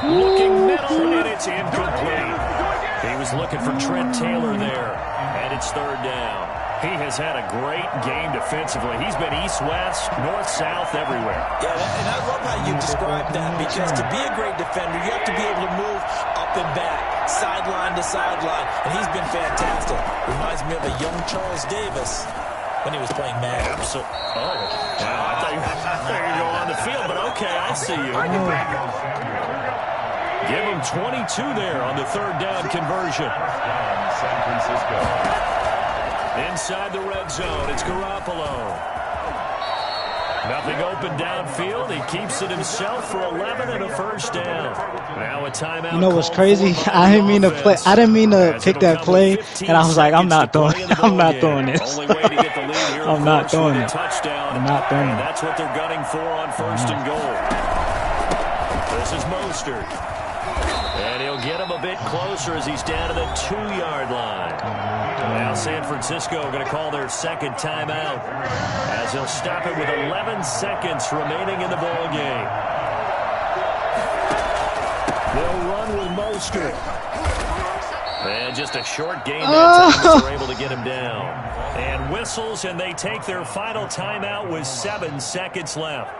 Looking middle, and it's incomplete. He was looking for Trent Taylor there, and it's 3rd down. He has had a great game defensively. He's been east-west, north-south, everywhere. Yeah, and I love how you describe that because to be a great defender, you have to be able to move up and back, sideline to sideline, and he's been fantastic. Reminds me of a young Charles Davis when he was playing Madden. Absolutely. Oh, wow, I thought you were going on the field, but okay, I see you. Give him 22 there on the 3rd down conversion. San Francisco. Inside the red zone, it's Garoppolo. Nothing open downfield. He keeps it himself for 11 and a first down. Now a timeout. You know what's crazy? I didn't mean to play. I didn't mean to pick that play, and I was like, I'm not doing this. I'm not doing this. I'm not doing it. I'm not doing it. That's what they're gunning for on 1st and goal. This is Mostert. And he'll get him a bit closer as he's down to the 2-yard line. Now San Francisco going to call their 2nd timeout as they'll stop it with 11 seconds remaining in the ball game. They'll run with Mostert. And just a short gain that time as they're able to get him down. And whistles, and they take their final timeout with 7 seconds left.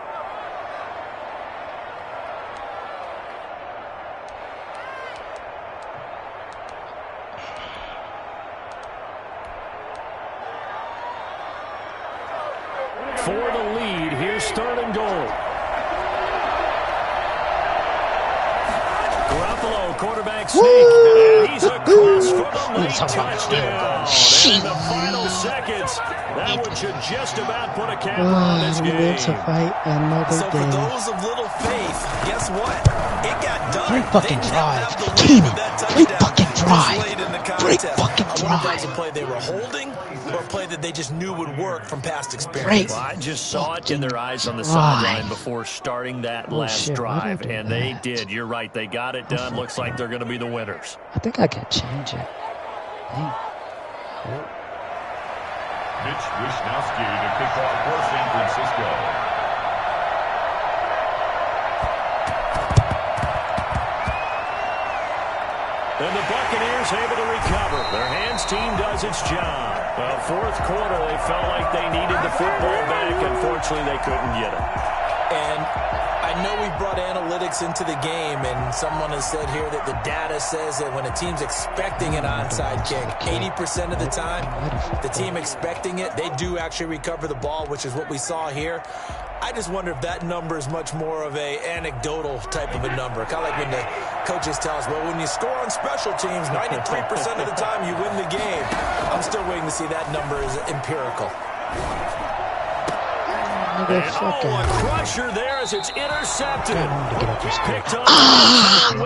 For the lead, here's 3rd and goal. Garoppolo, quarterback sneak, and he's across for the late touchdown. And in the final seconds, that one should just about put a cap on this game. Live to fight another So for day. those of little faith, guess what? It got done. Great fucking drive. Kenny, great fucking drive. contest. fucking I wonder if that was a drive. play they were holding or a play that they just knew would work from past Great. experience. Well, I just saw it in their eyes on the drive. sideline before starting that Oh, last shit, why drive, did I do and they that? did. You're right. They got it done. Looks like they're going to be the winners. I think I can change it. Dang. Mitch Wishnowsky to kick off for San Francisco. And the Buccaneers able to recover. Their hands team does its job. Well, fourth quarter, they felt like they needed the football back. Unfortunately, they couldn't get it. And I know we brought analytics into the game, and someone has said here that the data says that when a team's expecting an onside kick, 80% of the time, the team expecting it, they do actually recover the ball, which is what we saw here. I just wonder if that number is much more of a anecdotal type of a number. Kind of like when the coaches tell us, well, when you score on special teams, 93% of the time you win the game. I'm still waiting to see that number is empirical. And, a crusher there as it's intercepted. Picked up.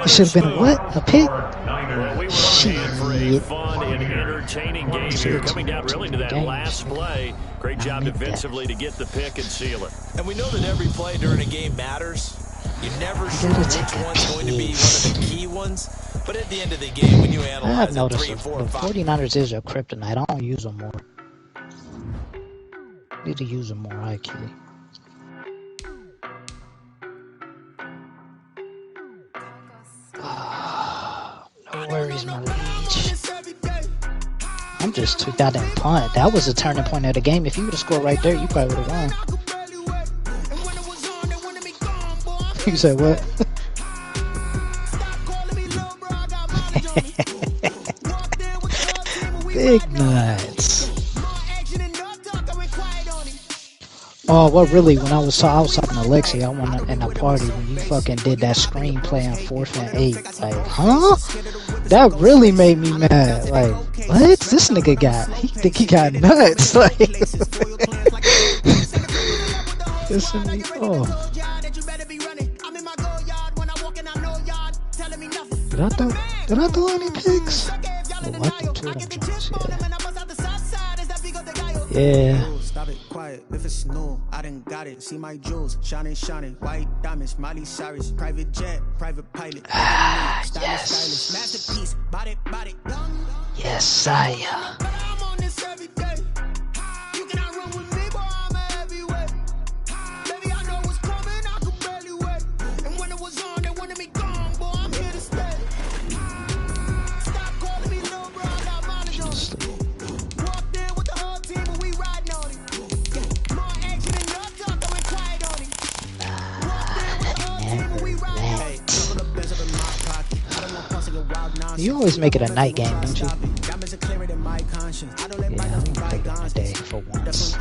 It should have been a what? A pick? Well, we were on hand for a fun and entertaining game here. Coming down really to that last play. Great job defensively to get the pick and seal it. And we know that every play during a game matters. You're never sure which one's going to be one of the key ones. But at the end of the game, when you I have analyze it, noticed 3, 4, the 5. 49ers is a kryptonite. I don't use them more. Need to use them more, IQ. No worries, my liege. I'm just tweaked out that punt. That was the turning point of the game. If you would have scored right there, you probably would have won. You said what? Big nuts. Oh, what really? When I was talking to Lexi, I went in a party when you fucking did that screenplay on 4th and 8. Like, huh? That really made me mad. Like, what? This nigga got? He think he got nuts? Like, listen to me. Oh. Did I throw any picks? Oh, I threw 2 of them jumps, yeah. Stop it, quiet. If it's new, I done got it. See my jewels, shining, white diamonds, Miley Cyrus, private jet, private pilot. Yes. Masterpiece, body. Yes, sire. You always make it a night game, don't you? Yeah, I'm gonna play it on a day for once.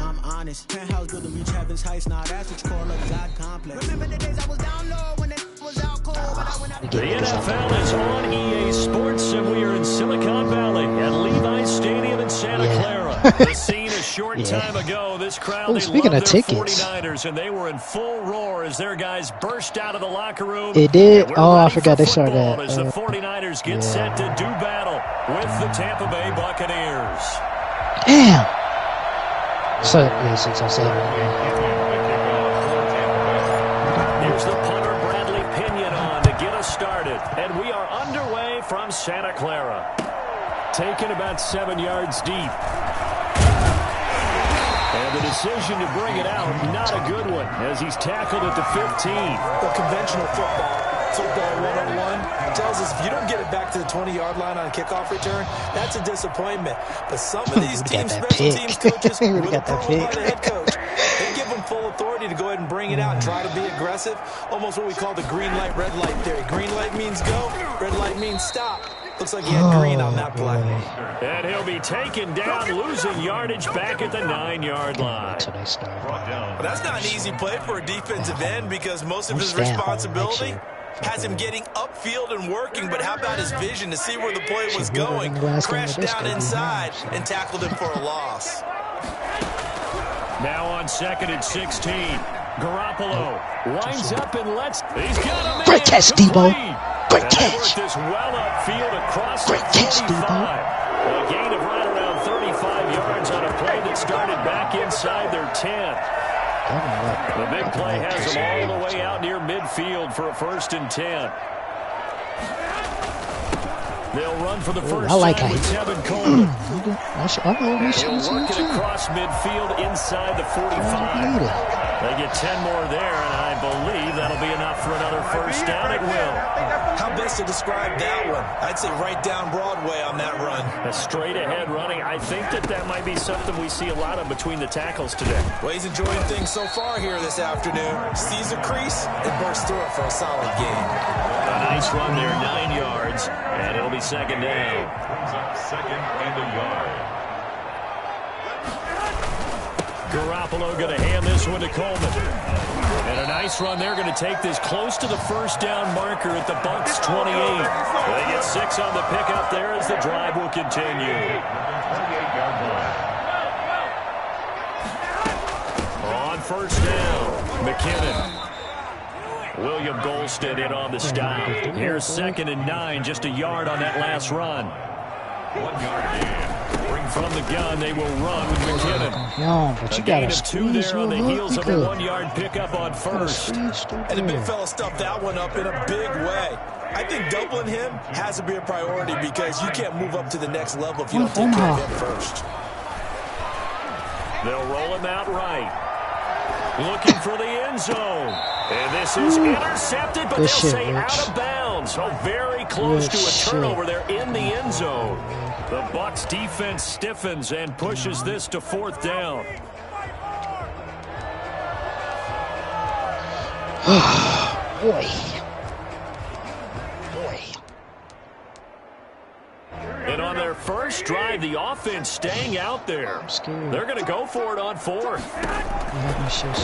The NFL is on EA Sports, and we are in Silicon Valley at Levi's Stadium in Santa Clara. The scene a short time ago. This crowd, they loved their 49ers, and they were in full roar as their guys burst out of the locker room. It did? Oh, I forgot they started that. As the 49ers get set to do battle with the Tampa Bay Buccaneers. Damn! So, yeah, 607. Here's the punter, Bradley Pinion, on to get us started. And we are underway from Santa Clara. Taken about 7 yards deep. And the decision to bring it out, not a good one, as he's tackled at the 15. The conventional football 101 tells us if you don't get it back to the 20-yard line on a kickoff return, that's a disappointment. But some of these team special teams coaches with approval by the head coach, they give them full authority to go ahead and bring it out and try to be aggressive. Almost what we call the green light, red light theory. Green light means go, red light means stop. Looks like he had green on that play. And he'll be taken down, losing yardage back at the 9-yard line. Well, that's not an easy play for a defensive end because most of his responsibility has him getting upfield and working, but how about his vision to see where the play was going? Crashed down inside and tackled him for a loss. Now on 2nd and 16. Garoppolo winds up and lets. He's got a man. Great catch, Debo. Great and catch. This well upfield across Great the catch, 45. A gain of right around 35 yards on a play that started back inside their 10. The big play has them all the way out near midfield for a 1st and 10. They'll run for the first time with Tevin Coleman. He'll work it across midfield inside the 45. They get 10 more there, and I believe that'll be enough for another 1st down at will. How best to describe that one? I'd say right down Broadway on that run. A straight-ahead running. I think that might be something we see a lot of between the tackles today. Well, he's enjoying things so far here this afternoon. Sees a crease and bursts through it for a solid gain. A nice run there, 9 yards, and it'll be 2nd down. Brings up 2nd and a yard. Garoppolo going to hand this one to Coleman. And a nice run. They're going to take this close to the 1st down marker at the Bucs 28. They get 6 on the pickup there as the drive will continue. 28-yard line. On 1st down, McKinnon. William Golston in on the stop. Here's 2nd and 9, just a yard on that last run. 1 yard in. From the gun, they will run with McKinnon. But you A gain gotta of 2 there on the heels of a 1-yard pickup on 1st. And the big fella stuffed that one up in a big way. I think doubling him has to be a priority because you can't move up to the next level if you don't take care of him first. They'll roll him out right. Looking for the end zone. And this is intercepted, but they'll say out of bounds. Oh, very close to a turnover there in the end zone. The Bucs defense stiffens and pushes this to 4th down. Boy. And on their first drive, the offense staying out there. They're going to go for it on 4th.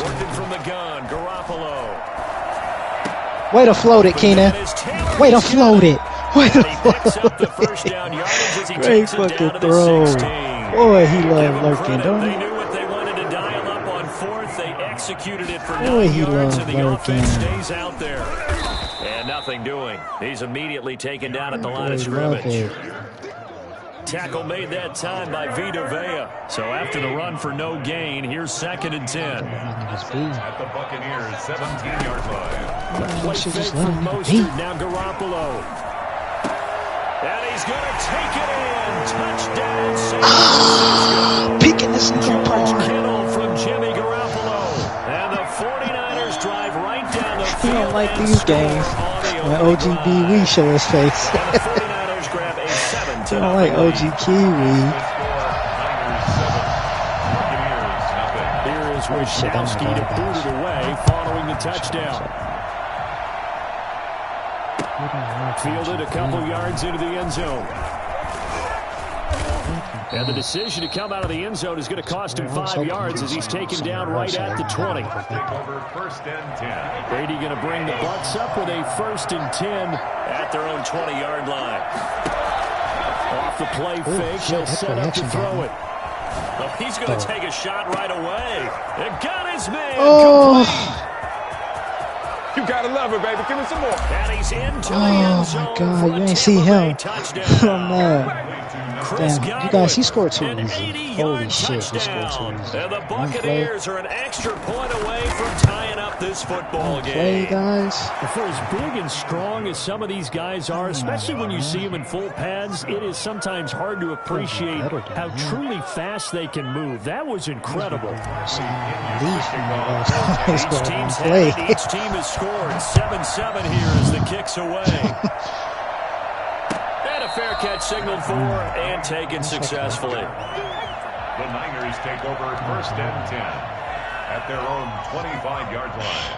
Working from the gun, Garoppolo. Way to float it, Keenan. Way to float it. Way to float it. Great fucking throw. Boy, he loved lurking, don't They he? knew what they wanted to dial up on 4th. They executed it for 9 Boy, he yards, loved and the offense lurking. stays out there. And nothing doing. He's immediately taken down at the line Boy, of he loved scrimmage. it. Tackle made that time by Vita Vea. So after the run for no gain, here's 2nd and 10. At the Buccaneers, 17-yard line. Play fake from Mostert, now Garoppolo. And he's going to take it in. Touchdown, San Francisco. Peeking this nigga George apart. Kittle from Jimmy Garoppolo. And the 49ers drive right down the field. He don't like these games. When OGB we show his face. And the 49ers grab a 7 He don't like OG Kiwi. Here is Wisnowski to boot it away following the touchdown. Fielded a couple yards into the end zone. And the decision to come out of the end zone is going to cost him 5 yards as he's taken down right at the 20. Take over 1st and 10. Brady going to bring the Bucs up with a 1st and 10 at their own 20-yard line. Off the play fake, he'll set up to throw it. Oh, he's going to take a shot right away. And got his man. Complete. You gotta love it, baby. Give me some more. And he's into the end zone. Oh my God, you ain't see him. I'm mad. Damn, you guys, he scored too easy. Holy shit, he scored too easy. And the Buccaneers are an extra point away from tying up this football Play, game. guys. For as big and strong as some of these guys are, especially when you see them in full pads, it is sometimes hard to appreciate how truly fast they can move. That was incredible. Each team has scored 7-7 here as the kick's away. And a fair catch signaled for and taken successfully. The Niners take over 1st and 10 at their own 25-yard line.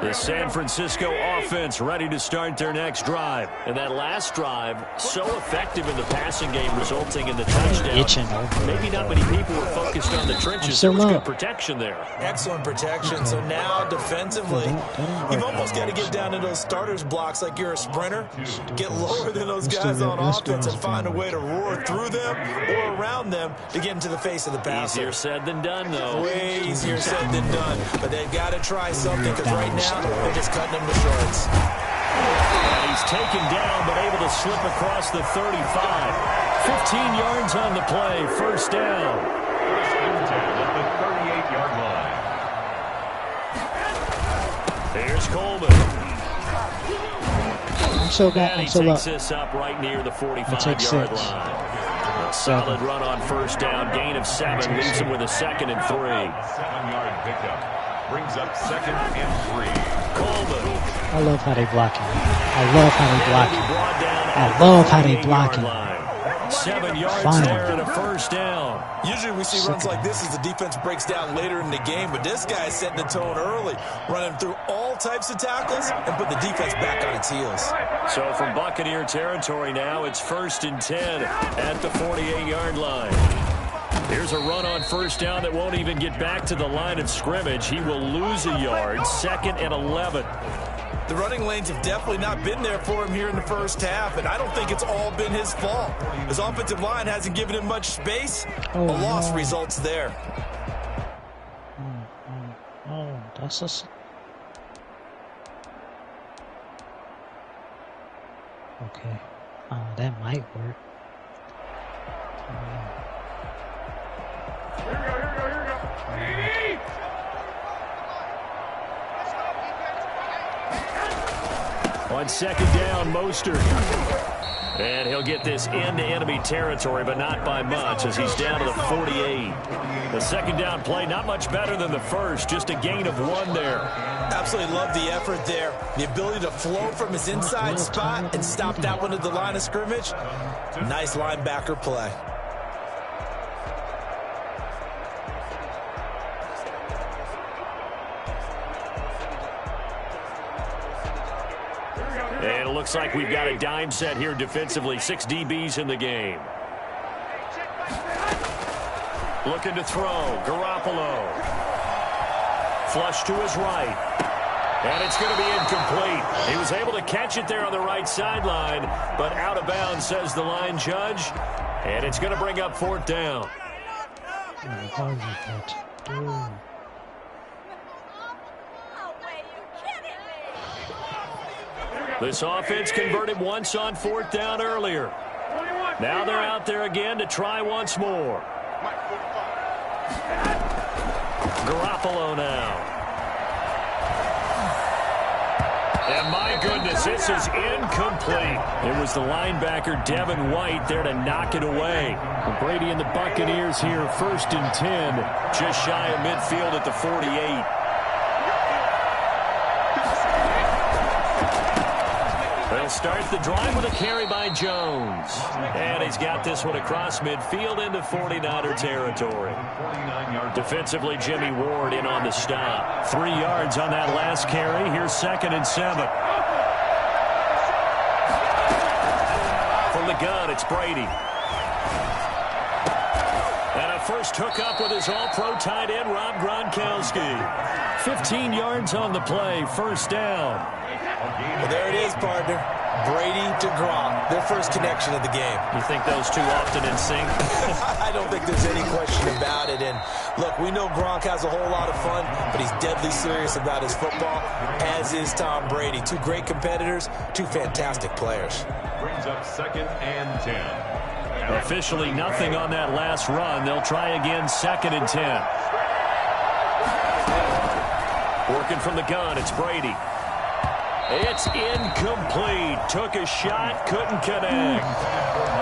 The San Francisco offense ready to start their next drive. And that last drive, so effective in the passing game, resulting in the touchdown. Maybe not many people were focused on the trenches. There was good protection there. Excellent protection. So now defensively, you've almost got to get down to those starters blocks like you're a sprinter. Get lower than those guys on offense and find a way to roar through them or around them to get into the face of the passer. Easier said than done, though. Way easier said than done. But they've got to try something because right now now, they're just cutting him to shorts. And he's taken down, but able to slip across the 35. 15 yards on the play, first down. First and 10 at the 38-yard line. Here's Coleman. I'm so bad. And I'm he so takes low. this up right near the Take 45-yard 6. line. A solid run on first down, gain of 7, leaves him with a 2nd and 3. 7-yard pickup. Brings up 2nd and 3. Coleman. I love how they block him. I love how they block He him. brought down I at love the how they 48-yard block him. line. 7 yards Fine. there and a first down. Usually we see runs like this as the defense breaks down later in the game, but this guy is setting the tone early, running through all types of tackles and put the defense back on its heels. So from Buccaneer territory now, it's 1st and 10 at the 48-yard line. Here's a run on first down that won't even get back to the line of scrimmage. He will lose a yard, 2nd and 11. The running lanes have definitely not been there for him here in the first half, and I don't think it's all been his fault. His offensive line hasn't given him much space. A loss results there. Oh, that's a... Okay. That might work. On 2nd down, Mostert. And he'll get this into enemy territory, but not by much as he's down to the 48. The 2nd down play, not much better than the first, just a gain of 1 there. Absolutely love the effort there. The ability to flow from his inside spot and stop that one at the line of scrimmage. Nice linebacker play. And it looks like we've got a dime set here defensively. 6 DBs in the game. Looking to throw. Garoppolo. Flush to his right. And it's going to be incomplete. He was able to catch it there on the right sideline, but out of bounds, says the line judge. And it's going to bring up 4th down. This offense converted once on 4th down earlier. Now they're out there again to try once more. Garoppolo now. And my goodness, this is incomplete. It was the linebacker, Devin White, there to knock it away. And Brady and the Buccaneers here, 1st and 10, just shy of midfield at the 48. They'll start the drive with a carry by Jones. And he's got this one across midfield into 49er territory. Defensively, Jimmy Ward in on the stop. 3 yards on that last carry. Here's 2nd and 7. From the gun, it's Brady. And a first hookup with his all-pro tight end, Rob Gronkowski. 15 yards on the play, 1st down. Well, there it is, partner. Brady to Gronk, their first connection of the game. You think those two often in sync? I don't think there's any question about it. And look, we know Gronk has a whole lot of fun, but he's deadly serious about his football, as is Tom Brady. 2 great competitors, 2 fantastic players. Brings up 2nd and 10. Officially nothing on that last run. They'll try again, 2nd and 10. Working from the gun, it's Brady. It's incomplete. Took a shot, couldn't connect.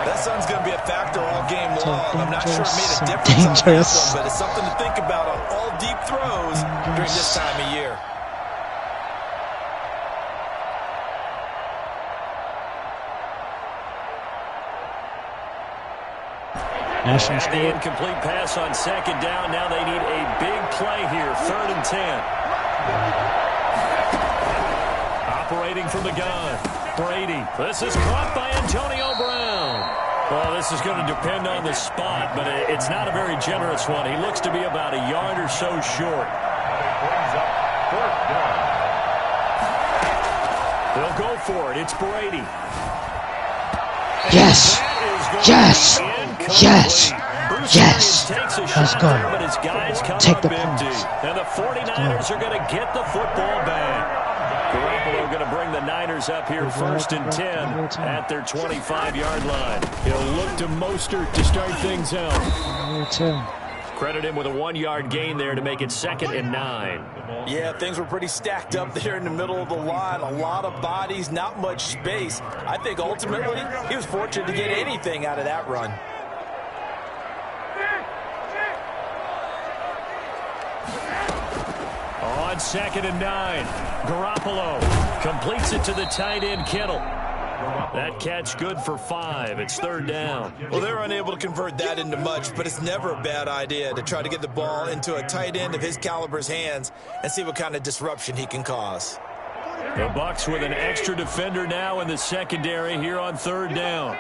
That sun's going to be a factor all game long. I'm not sure it made a difference on that one, but it's something to think about on all deep throws during this time of year. And the incomplete pass on 2nd down. Now they need a big play here. 3rd and 10. Operating from the gun. Brady. This is caught by Antonio Brown. Well, this is going to depend on the spot, but it's not a very generous one. He looks to be about a yard or so short. Brings up 4th down. They'll go for it. It's Brady. Yes. Yes. Yes. Yes. Takes a Let's shot go. there, but his guys come Take up the empty. points. And the 49ers are going to get the football back. Garoppolo going to bring the Niners up here first and 10 at their 25-yard line. He'll look to Mostert to start things out. Credit him with a 1-yard gain there to make it 2nd and 9. Yeah, things were pretty stacked up there in the middle of the line. A lot of bodies, not much space. I think ultimately he was fortunate to get anything out of that run. On 2nd and 9, Garoppolo completes it to the tight end, Kittle. That catch good for 5. It's 3rd down. Well, they're unable to convert that into much, but it's never a bad idea to try to get the ball into a tight end of his caliber's hands and see what kind of disruption he can cause. The Bucs with an extra defender now in the secondary here on 3rd down.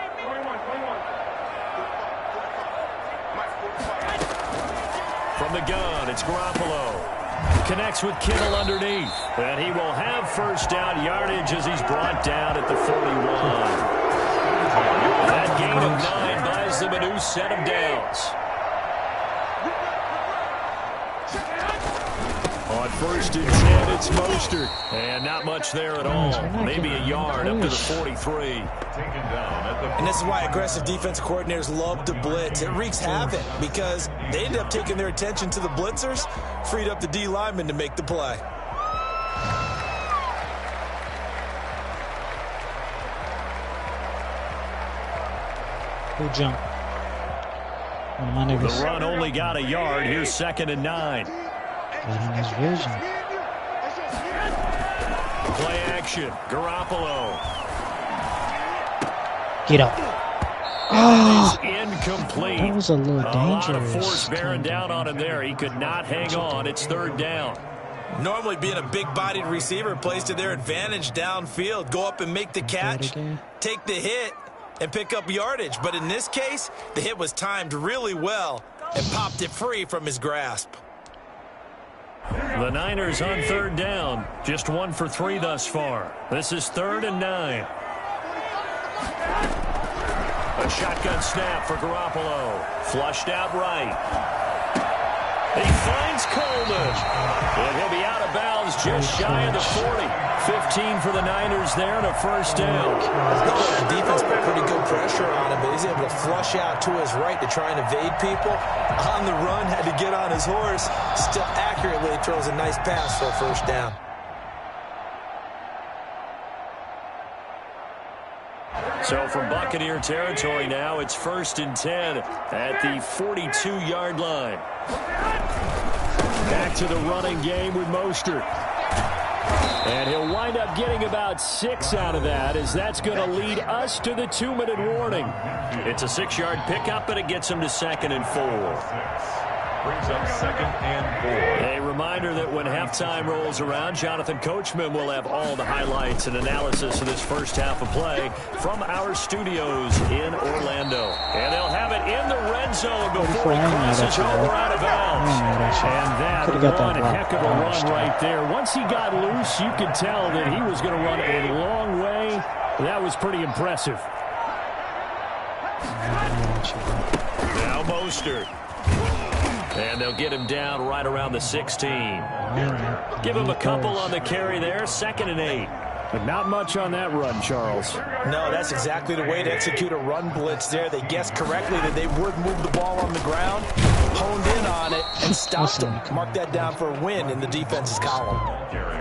From the gun, it's Garoppolo. Connects with Kittle underneath. And he will have first down yardage as he's brought down at the 41. That gain of 9 buys them a new set of downs. On 1st and 10, it's Mostert. And not much there at all. Maybe a yard up to the 43. And this is why aggressive defense coordinators love to blitz. It wreaks havoc because they end up taking their attention to the blitzers, freed up the D lineman to make the play. Good jump. The run only got a yard. Here's 2nd and 9. Got his vision. Play action. Garoppolo. Get up. Oh, incomplete. That was a little dangerous. A lot of force bearing down on him there. He could not hang on. It's 3rd down. Normally being a big-bodied receiver plays to their advantage downfield. Go up and make the catch, take the hit, and pick up yardage. But in this case, the hit was timed really well and popped it free from his grasp. The Niners on 3rd down. Just 1 for 3 thus far. This is 3rd and 9. A shotgun snap for Garoppolo. Flushed out right. He finds Coleman. And he'll be out of bounds just shy of the 40. 15 for the Niners there and a first down. The defense put pretty good pressure on him, but he's able to flush out to his right to try and evade people. On the run, had to get on his horse. Still accurately throws a nice pass for a first down. So from Buccaneer territory now, it's 1st and 10 at the 42-yard line. Back to the running game with Mostert. And he'll wind up getting about 6 out of that, as that's going to lead us to the 2-minute warning. It's a 6-yard pickup, and it gets him to 2nd and 4. Brings up 2nd and 4. A reminder that when halftime rolls around, Jonathan Coachman will have all the highlights and analysis of this first half of play from our studios in Orlando. And they'll have it in the red zone before he crosses over out of bounds. And that one heck of a run right there. Once he got loose, you could tell that he was going to run a long way. That was pretty impressive. Now Mostert. And they'll get him down right around the 16. Give him a couple on the carry there. 2nd and 8. But not much on that run, Charles. No, that's exactly the way to execute a run blitz there. They guessed correctly that they would move the ball on the ground, honed in on it, and stopped them. Mark that down for a win in the defense's column.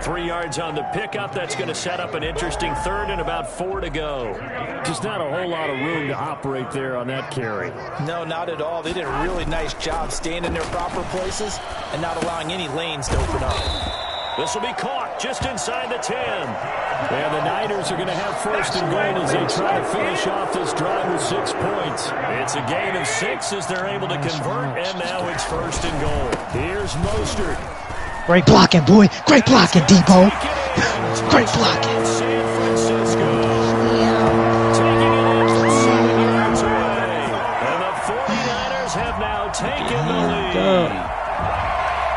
3 yards on the pickup. That's going to set up an interesting 3rd and about 4 to go. Just not a whole lot of room to operate there on that carry. No, not at all. They did a really nice job staying in their proper places and not allowing any lanes to open up. This will be caught just inside the 10. And the Niners are going to have 1st and goal as they try to finish off this drive with 6 points. It's a gain of 6 as they're able to convert, and now it's 1st and goal. Here's Mostert. Great blocking, boy. Great blocking, Debo. Great blocking. San Francisco. Taking it in from 7 yards away. And the 49ers have now taken the lead.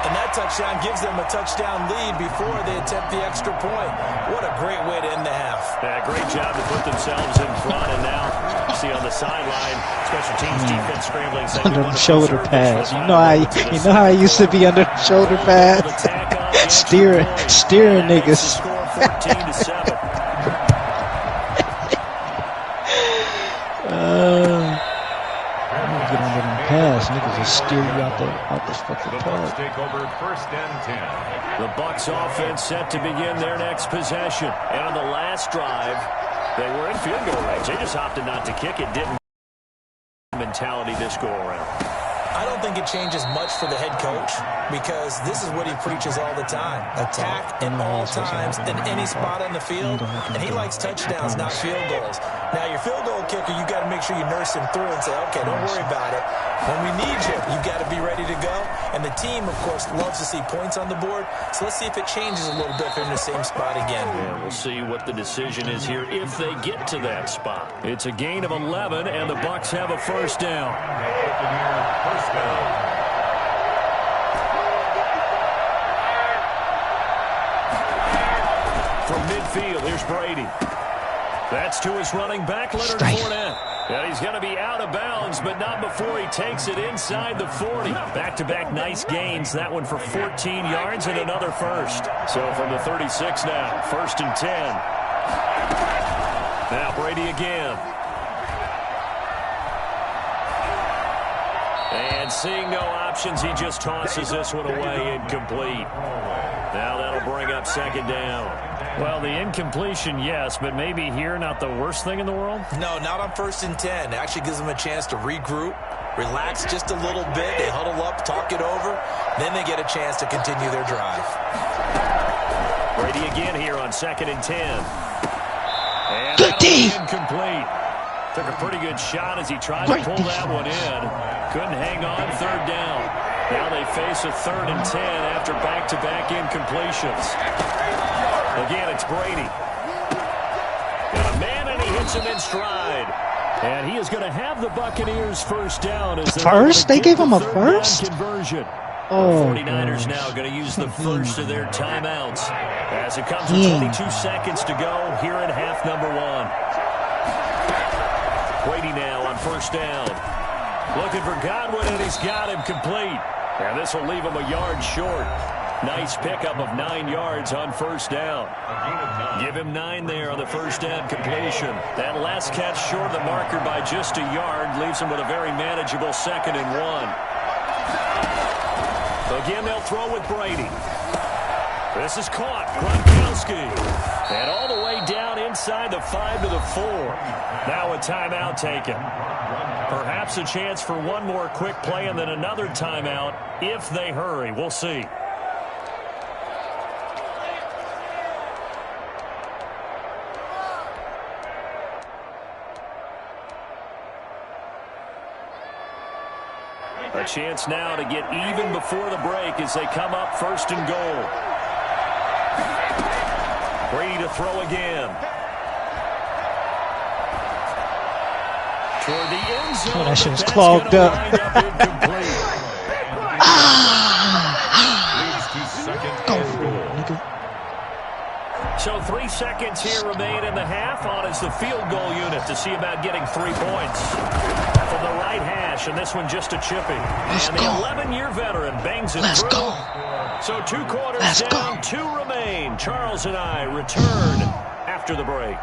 And that touchdown gives them a touchdown lead before they attempt the extra point. What a great way to end the half. Yeah, great job to put themselves in front, and now see on the sideline, special teams defense scrambling. Under the shoulder pads. You know how I used to be under the shoulder pads. steering niggas. 14-7. Get under them pads, niggas just steer you out the fucking The pad. Bucs take over 1st and 10. The Bucs offense set to begin their next possession. And on the last drive, they were in field goal range. They just opted not to kick it. Didn't mentality this go around. I don't think it changes much for the head coach because this is what he preaches all the time. Attack in all times in any spot on the field. And he likes touchdowns, not field goals. Now, your field goal kicker, you got to make sure you nurse him through and say, okay, don't worry about it. When we need you, you got to be ready to go. And the team, of course, loves to see points on the board. So let's see if it changes a little bit if they're in the same spot again. Yeah, we'll see what the decision is here if they get to that spot. It's a gain of 11, and the Bucs have a first down. First down. From midfield, here's Brady. That's to his running back, Leonard Fournette. And he's going to be out of bounds, but not before he takes it inside the 40. Back-to-back nice gains. That one for 14 yards and another first. So from the 36 now, 1st and 10. Now Brady again. And seeing no options, he just tosses this one away, incomplete. Now that'll bring up 2nd down. Well, the incompletion, yes, but maybe here not the worst thing in the world? No, not on 1st and 10. It actually gives them a chance to regroup, relax just a little bit. They huddle up, talk it over. Then they get a chance to continue their drive. Brady again here on 2nd and 10. And Good D. Incomplete. Took a pretty good shot as he tried to pull that one in. Couldn't hang on, 3rd down. Now they face a 3rd and 10 after back-to-back incompletions. Again, it's Brady. Got a man, and he hits him in stride. And he is going to have the Buccaneers first down. As First? They gave him a first? Conversion. Oh, 49ers now going to use the first of their timeouts as it comes with 22 seconds to go here in half number 1. Brady now on 1st down. Looking for Godwin, and he's got him complete. And this will leave him a yard short. Nice pickup of 9 yards on 1st down. Give him 9 there on the 1st down completion. That last catch short of the marker by just a yard leaves him with a very manageable 2nd and 1. Again, they'll throw with Brady. This is caught. Gronkowski. And all the way down inside the 5 to the 4. Now a timeout taken. Perhaps a chance for one more quick play and then another timeout if they hurry. We'll see. A chance now to get even before the break as they come up 1st and goal. Brady to throw again. Toward the end zone. Oh, that shit was clogged up. So 3 seconds here remain in the half on as the field goal unit to see about getting 3 points. From the right hash, and this one just a chipping. And the 11-year veteran bangs it through. So 2 quarters down, 2 remain. Charles and I return after the break.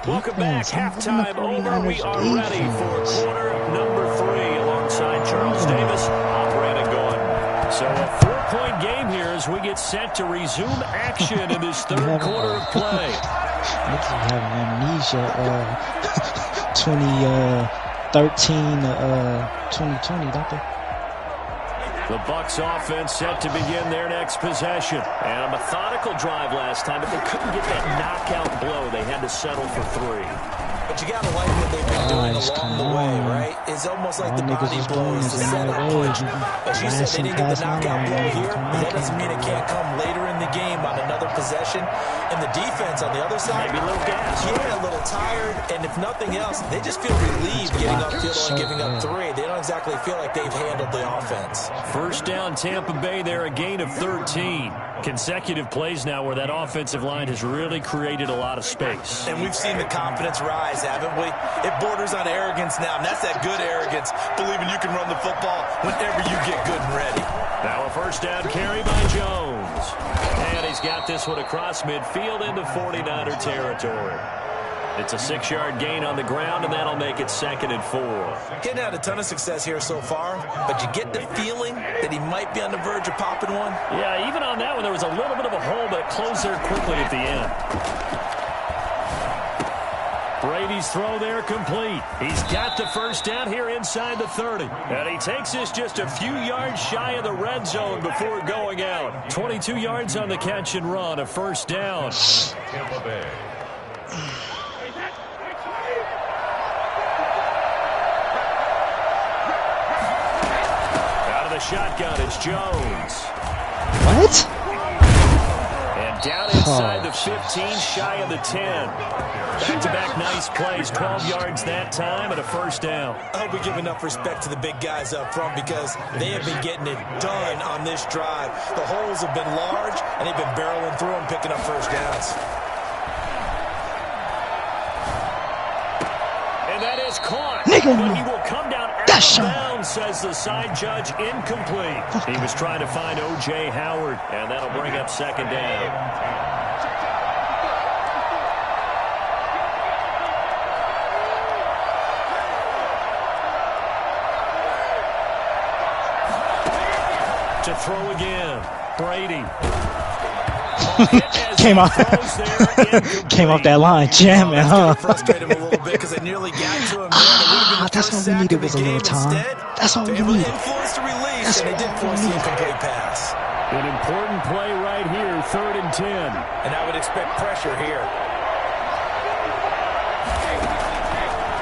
Welcome back. Halftime over. We are ready for quarter number 3 alongside Charles Davis. I'm Brandon Gordon. So a 4-point game here as we get set to resume action in this 3rd quarter of play. I keep having amnesia. 2013 2020, don't they? The Bucs offense set to begin their next possession. And a methodical drive last time, but they couldn't get that knockout blow. They had to settle for 3. But you got to like what they've been doing along the way, right? It's almost like the body blow is the setup punch. As you said, they didn't get the knockout blow here, but that doesn't mean it can't come later in the game on another possession. And the defense on the other side, maybe a little gas. Yeah, a little tired, and if nothing else, they just feel relieved getting upfield and giving up 3. They don't exactly feel like they've handled the offense. First down, Tampa Bay there, a gain of 13. Consecutive plays now where that offensive line has really created a lot of space. And we've seen the confidence rise, haven't we? It borders on arrogance now, and that's that good arrogance, believing you can run the football whenever you get good and ready. Now a first down carry by Jones. And he's got this one across midfield into 49er territory. It's a 6-yard gain on the ground, and that'll make it 2nd and 4. Getting had a ton of success here so far, but you get the feeling that he might be on the verge of popping one. Yeah, even on that one, there was a little bit of a hole, but it closed there quickly at the end. Brady's throw there complete. He's got the first down here inside the 30. And he takes this just a few yards shy of the red zone before going out. 22 yards on the catch and run, a first down. Tampa Bay. Shotgun, it's Jones. What? And down inside the 15, shy of the 10. Back-to-back nice plays, 12 yards that time, and a first down. I hope we give enough respect to the big guys up front because they have been getting it done on this drive. The holes have been large, and they've been barreling through them, picking up first downs. And that is caught. But he will come down out of bounds, says the side judge, incomplete. He was trying to find O.J. Howard, and that'll bring up 2nd down. To throw again, Brady. Came off that line, jamming, huh? Frustrated him a little bit because they nearly got to him. That's all we needed was a little time. That's all we needed. Influence the release, and they did force the incomplete pass. An important play right here, 3rd and 10. And I would expect pressure here.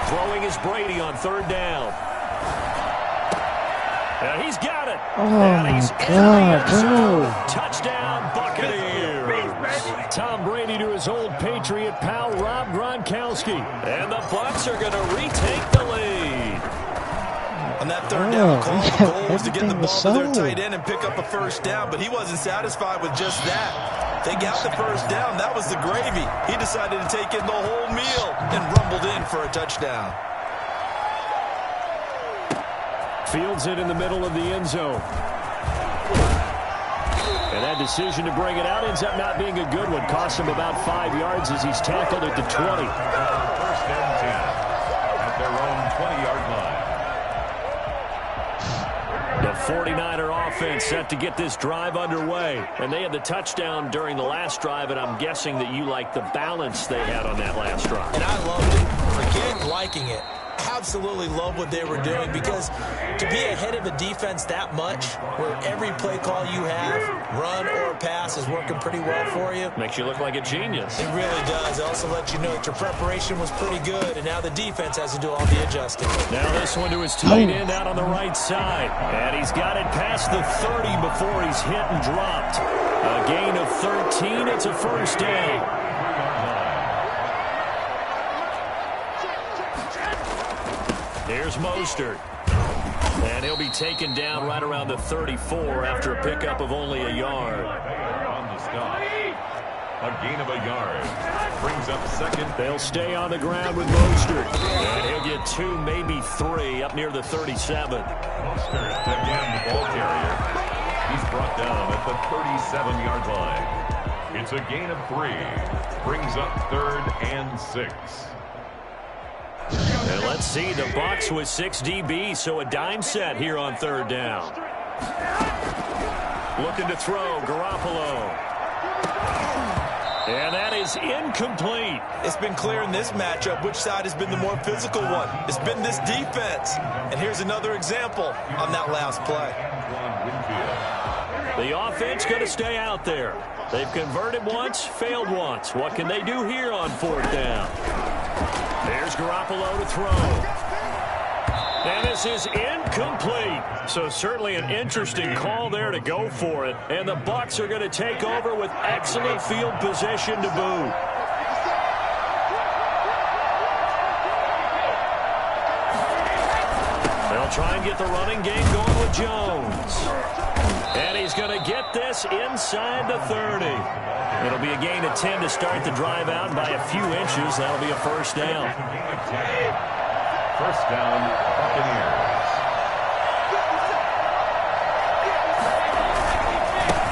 Throwing is Brady on 3rd down. And he's got it. Oh, my God, bro. Touchdown, Buccaneers. Tom Brady to his old Patriot pal, Rob Gronkowski. And the Bucs are going to retake the lead. On that 3rd down call, the goal was to get the ball to their tight end and pick up a first down, but he wasn't satisfied with just that. They got the first down. That was the gravy. He decided to take in the whole meal and rumbled in for a touchdown. Fields it in the middle of the end zone. And that decision to bring it out ends up not being a good one. Cost him about 5 yards as he's tackled at the 20. First and 10 at their own 20-yard line. The 49er offense set to get this drive underway. And they had the touchdown during the last drive, and I'm guessing that you like the balance they had on that last drive. And I loved it. Forget liking it. Absolutely love what they were doing because to be ahead of a defense that much where every play call you have, run or pass, is working pretty well for you. Makes you look like a genius. It really does. It also lets you know that your preparation was pretty good, and now the defense has to do all the adjusting. Now this one to his tight end out on the right side. And he's got it past the 30 before he's hit and dropped. A gain of 13. It's a first down. Here's Mostert. And he'll be taken down right around the 34 after a pickup of only a yard. On the stop. A gain of a yard. Brings up 2nd. They'll stay on the ground with Mostert. And he'll get 2, maybe 3, up near the 37. Mostert, again, the ball carrier. He's brought down at the 37-yard line. It's a gain of 3. Brings up 3rd and 6. And let's see, the Bucs with 6 DBs, so a dime set here on 3rd down. Looking to throw, Garoppolo. And that is incomplete. It's been clear in this matchup which side has been the more physical one. It's been this defense. And here's another example on that last play. The offense going to stay out there. They've converted once, failed once. What can they do here on 4th down? There's Garoppolo to throw. And this is incomplete. So certainly an interesting call there to go for it. And the Bucs are going to take over with excellent field position to boot. They'll try and get the running game going with Jones. And he's going to get this inside the 30. It'll be a gain of 10 to start the drive out by a few inches. That'll be a first down. First down, Buccaneers.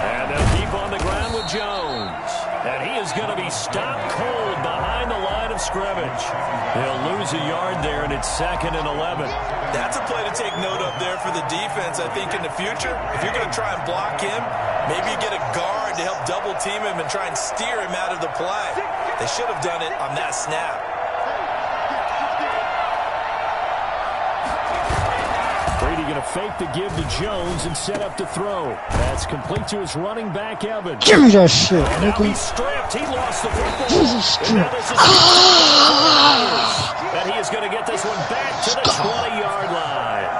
And they'll keep on the ground with Jones. And he is going to be stopped cold behind the line of scrimmage. He'll lose a yard there, and it's 2nd and 11. That's a play to take note of there for the defense, I think, in the future. If you're going to try and block him, maybe you get a guard to help double-team him and try and steer him out of the play. They should have done it on that snap. Brady going to fake the give to Jones and set up to throw. That's complete to his running back, Evans. Give me that shit, And now nigga. he's stripped. He lost the football. Jesus And now Christ. this is and he is going to get this one back to the 20-yard line.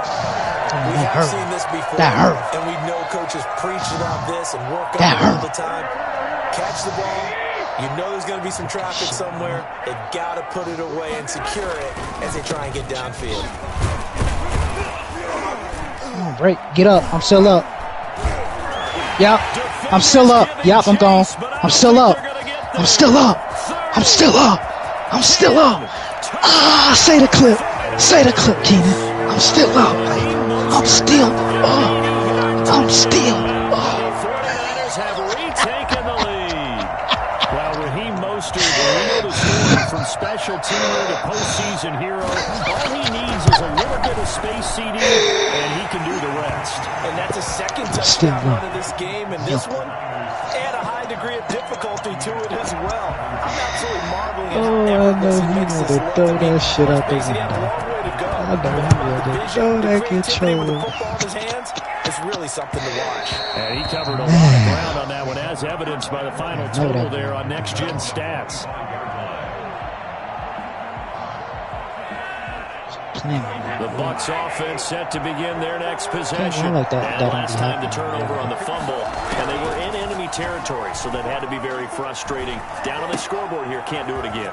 We That have hurt. seen this before. That hurt. And we know coaches preach about this and work on That it all hurt. the time. Catch the ball. You know there's going to be some traffic somewhere. They've got to put it away and secure it as they try and get downfield. Come on, break. Get up. I'm still up. Yep. I'm still up. Yep, I'm gone. I'm still up. I'm still up. I'm still up. I'm still up. Ah, say the clip. Say the clip, Keenan. I'm still up. I'm still up. I'm still The up. 49ers have retaken the lead. Well, Raheem Mostert, we know the story from special teamer to postseason hero. All he needs is a little bit of space, CD, and he can do the rest. And that's a second Still touchdown up. run of this game. And this one, add a high degree of difficulty to it as well. I'm absolutely marveling at Oh, how I know effortless he makes wanted this to look. throw I mean, that shit out the let's face it, he had a window. long way to go. I know he But wanted to the throw vision, that the creativity with the controller. football in his hands is really something to watch. And he covered a lot of ground on that one, as evidenced by the final Know total that. there on Next Gen Stats. Playing with me. The Bucs offense set to begin their next possession. I like that. And That last don't time the happen. turnover on the fumble, and they were in enemy territory, so that had to be very frustrating. Down on the scoreboard here, can't do it again.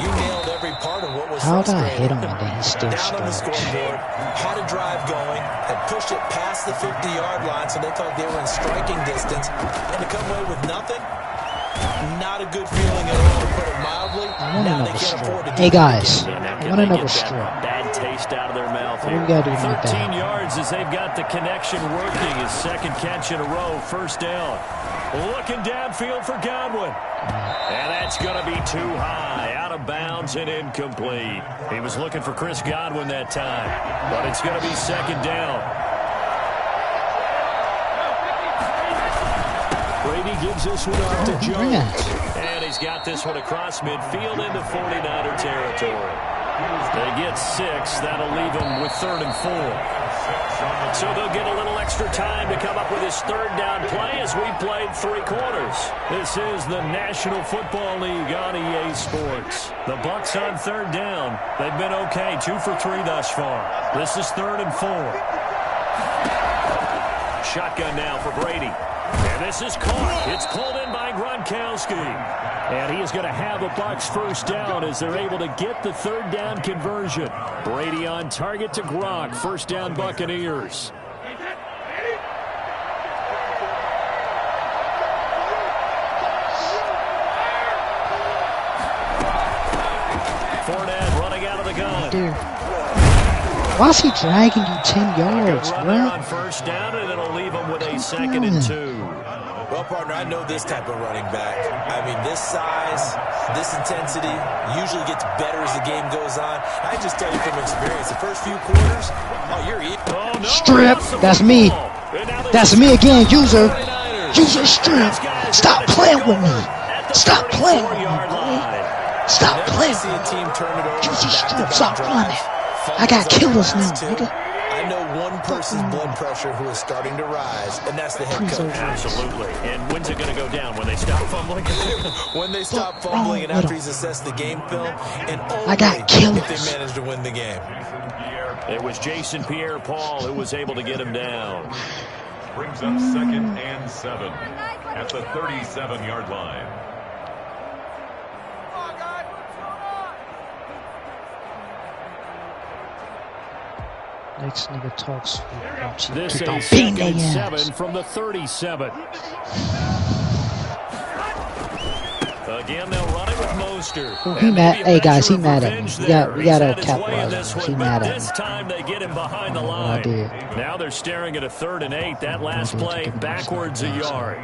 You nailed every part of what was How'd I frustrating. hit him and then he still Down on the scores? scoreboard, had a drive going, had pushed it past the 50-yard line, so they thought they were in striking distance, and to come away with nothing, not a good feeling at all, to put it mildly. I want Now they another can't afford to strip. do Hey it guys, again. Now, I can want they another get that strip. bad taste out of their mouth What here? we gotta do to make that 13 happen? yards as they've got the connection working. His second catch in a row, first down. Looking downfield for Godwin. And that's going to be too high, out of bounds and incomplete. He was looking for Chris Godwin that time, but it's going to be second down. Brady gives this one off to Oh, Jones. man. And he's got this one across midfield into 49er territory. They get 6. That'll leave them with 3rd and 4. So they'll get a little extra time to come up with his third down play as we played 3 quarters. This is the National Football League on EA Sports. The Bucs on 3rd down. They've been okay, 2 for 3 thus far. This is 3rd and 4. Shotgun now for Brady. And this is caught. It's pulled in by Gronkowski. And he is going to have a Bucs first down as they're able to get the 3rd down conversion. Brady on target to Gronk. First down Buccaneers. Fournette running out of the gun. Dude. Why is he dragging you 10 yards, Run there bro? on first down, and it'll leave them with a 2nd and 2. Well, partner, I know this type of running back. I mean, this size, this intensity usually gets better as the game goes on. I just tell you from experience, the first few quarters, oh, you're eating. Oh, no, Strip. lost the That's me. football. And now this That's is me again, user. 49ers. User strip. These guys Stop are gonna playing take with me. over at the Stop playing with me, 34-yard boy. line. Stop Whenever playing you see with a me. team turn it over User strip. back-to-back Stop drives, running. I fumbles got on killers the now, last 2, nigga. I know one one person's blood pressure who is starting to rise, and that's the head coach. Absolutely. And when's it going to go down? When they stop fumbling? When they stop fumbling and after he's assessed the game film, and only if they manage to win the game. It was Jason Pierre-Paul who was able to get him down. Brings up 2nd and 7 at the 37-yard line. Next nigga talks. This is 2nd and 7 from the 37. Again, they'll run it with Mostert. Oh, he mad. Hey guys, he mad at me. We gotta capitalize on him. He mad at me. This time they get him behind the line. Now they're staring at a 3rd and 8. That last play backwards a yard.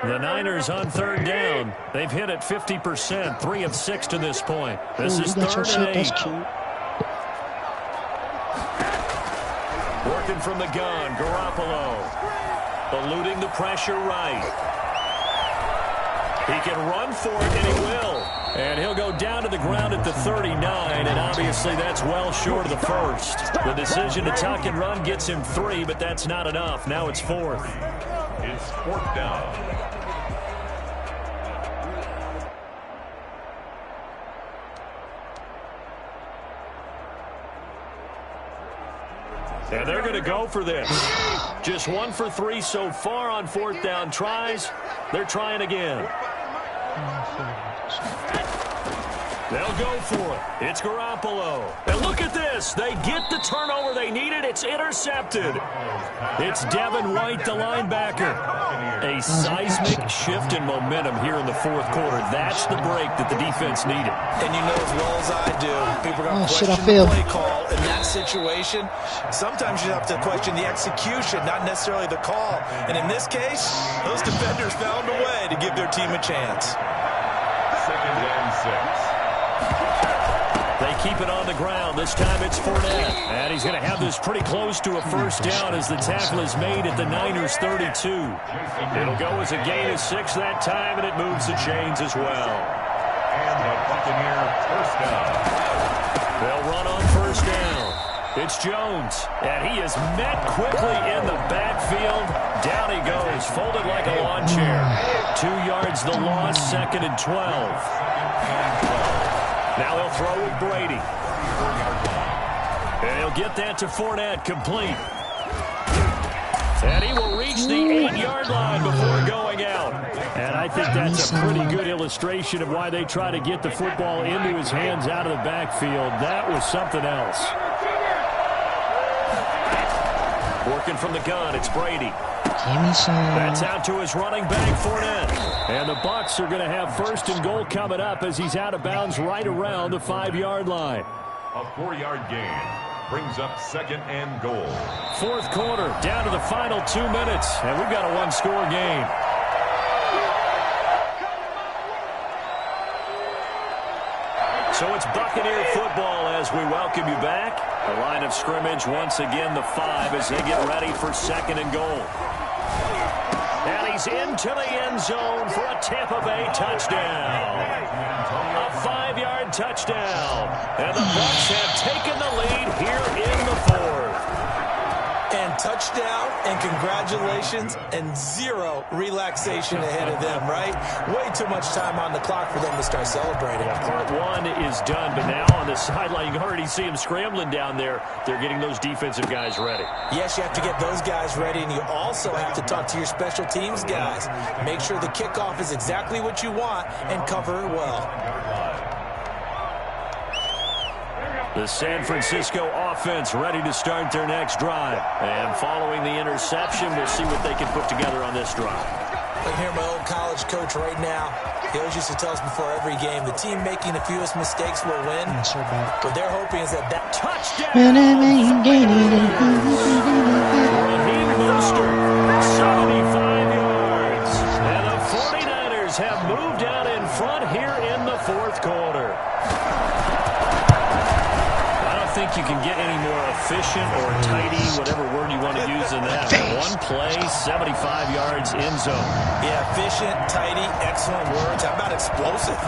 The Niners on 3rd down. They've hit it 50%, 3 of 6 to this point. This is 3rd and 8. Working from the gun, Garoppolo. Eluding the pressure right. He can run for it, and he will. And he'll go down to the ground at the 39, and obviously that's well short of the first. The decision to tuck and run gets him 3, but that's not enough. Now it's 4th. It's 4th down. And they're going to go for this. Just 1 for 3 so far on 4th down tries. They're trying again. They'll go for it. It's Garoppolo. And look at this. They get the turnover they needed. It's intercepted. It's Devin White, the linebacker. A seismic shift in momentum here in the 4th quarter. That's the break that the defense needed. And you know as well as I do, people are going to question the play call in that situation. Sometimes you have to question the execution, not necessarily the call. And in this case, those defenders found a way to give their team a chance. 2nd and 6. They keep it on the ground. This time it's Fournette. And he's going to have this pretty close to a 1st down as the tackle is made at the Niners 32. It'll go as a gain of 6 that time, and it moves the chains as well. And the Buccaneer 1st down. They'll run on 1st down. It's Jones, and he is met quickly in the backfield. Down he goes, folded like a lawn chair. 2 yards the loss, 2nd and 12. Now they'll throw with Brady. And he'll get that to Fournette, complete. And he will reach the 8-yard line before going out. And I think that's a pretty good illustration of why they try to get the football into his hands out of the backfield. That was something else. Working from the gun, it's Brady. That's out to his running back, Fournette. And the Bucs are going to have 1st and goal coming up as he's out of bounds right around the 5-yard line. A 4-yard gain brings up 2nd and goal. 4th quarter, down to the final 2 minutes, and we've got a 1-score game. So it's Buccaneer football as we welcome you back. The line of scrimmage once again the 5 as they get ready for 2nd and goal. And he's into the end zone for a Tampa Bay touchdown. A 5-yard touchdown. And the Bucs have taken the lead here in the 4th. And touchdown and congratulations and 0 relaxation ahead of them, right? Way too much time on the clock for them to start celebrating. Yeah, part 1 is done, but now on the sideline, you can already see them scrambling down there. They're getting those defensive guys ready. Yes, you have to get those guys ready, and you also have to talk to your special teams guys. Make sure the kickoff is exactly what you want and cover it well. The San Francisco offense ready to start their next drive. And following the interception, we'll see what they can put together on this drive. I hear my old college coach right now. He always used to tell us before every game, the team making the fewest mistakes will win. What they're hoping is that touchdown. Raheem Mostert, 75 yards. And the 49ers have moved out in front here in the 4th quarter. I don't think think you can get any more efficient or tidy, whatever word you want to use in that. One play, 75 yards in zone. Yeah, efficient, tidy, excellent words. How about explosive?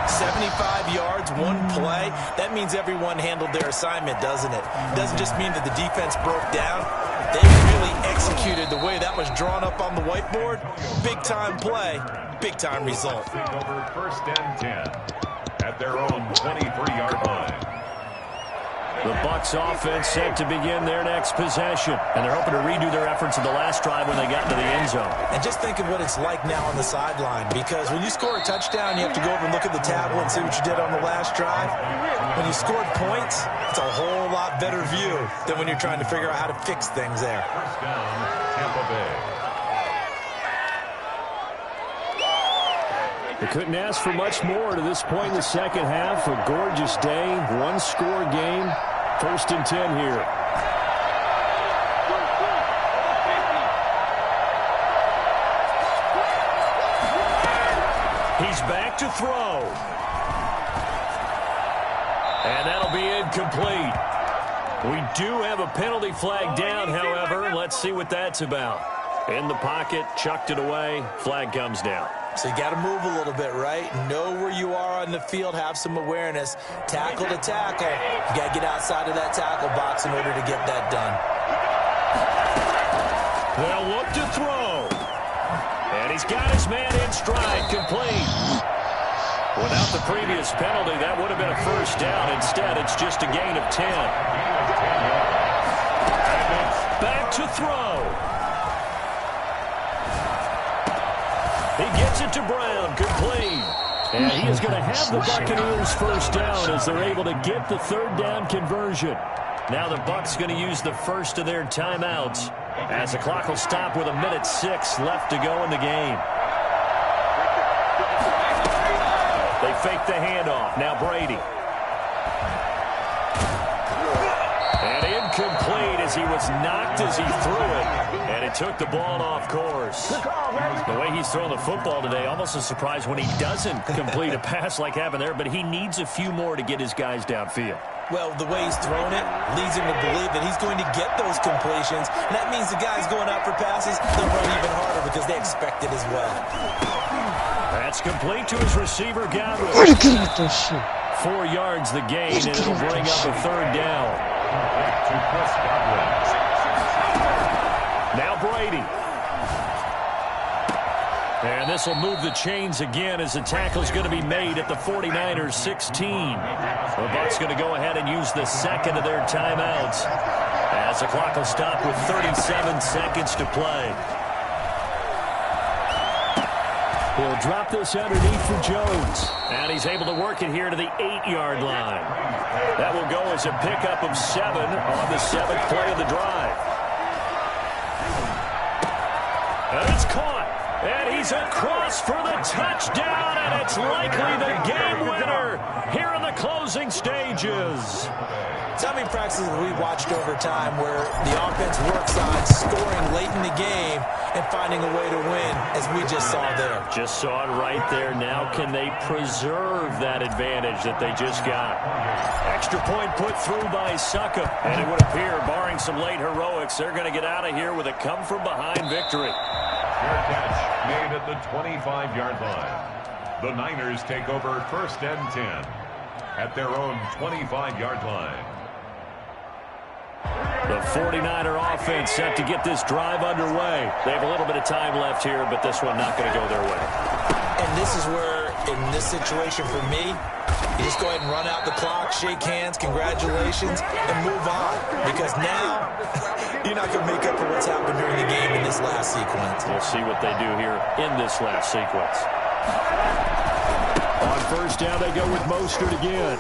75 yards, one play. That means everyone handled their assignment, doesn't it? It doesn't just mean that the defense broke down. They really executed the way that was drawn up on the whiteboard. Big-time play, big-time result. Over first and 10 at their own 23-yard line. The Bucs offense set to begin their next possession, and they're hoping to redo their efforts in the last drive when they got into the end zone. And just think of what it's like now on the sideline, because when you score a touchdown, you have to go over and look at the tablet and see what you did on the last drive. When you scored points, it's a whole lot better view than when you're trying to figure out how to fix things there. First down, Tampa Bay. They couldn't ask for much more to this point in the second half. A gorgeous day, one-score game. First and 10 here. He's back to throw. And that'll be incomplete. We do have a penalty flag down, however. Let's see what that's about. In the pocket, chucked it away. Flag comes down. So you got to move a little bit, right? Know where you are on the field, have some awareness. Tackle to tackle. You got to get outside of that tackle box in order to get that done. They'll look to throw. And he's got his man in stride, complete. Without the previous penalty, that would have been a first down. Instead, it's just a gain of 10. Back to throw. He gets it to Brown, complete. And he is going to have the Buccaneers first down as they're able to get the third down conversion. Now the Bucs going to use the first of their timeouts as the clock will stop with 1:06 left to go in the game. They fake the handoff. Now Brady. And incomplete as he was knocked as he threw it. And it took the ball off course. The way he's throwing the football today, almost a surprise when he doesn't complete a pass like happened there, but he needs a few more to get his guys downfield. Well, the way he's thrown it leads him to believe that he's going to get those completions. And that means the guys going out for passes, they'll run even harder because they expect it as well. That's complete to his receiver, Godwin. Where'd he get with that shit? 4 yards the gain, and it'll bring up a third down. Now Brady. And this will move the chains again as the tackle's going to be made at the 49ers 16. The Bucs going to go ahead and use the second of their timeouts as the clock will stop with 37 seconds to play. He'll drop this underneath for Jones. And he's able to work it here to the 8-yard line. That will go as a pickup of 7 on the 7th play of the drive. And it's caught. And he's across for the touchdown, and it's likely the game winner here in the closing stages. So how many practices have we watched over time where the offense works on scoring late in the game and finding a way to win, as we just saw there? Just saw it right there. Now can they preserve that advantage that they just got? Extra point put through by Suckup, and it would appear, barring some late heroics, they're going to get out of here with a come-from-behind victory. Fair catch made at the 25-yard line. The Niners take over first and 10 at their own 25-yard line. The 49er offense set to get this drive underway. They have a little bit of time left here, but this one not going to go their way. And this is where, in this situation for me, you just go ahead and run out the clock, shake hands, congratulations, and move on. Because now, you're not going to make up for what's happened during the game in this last sequence. We'll see what they do here in this last sequence. On first down, they go with Mostert again.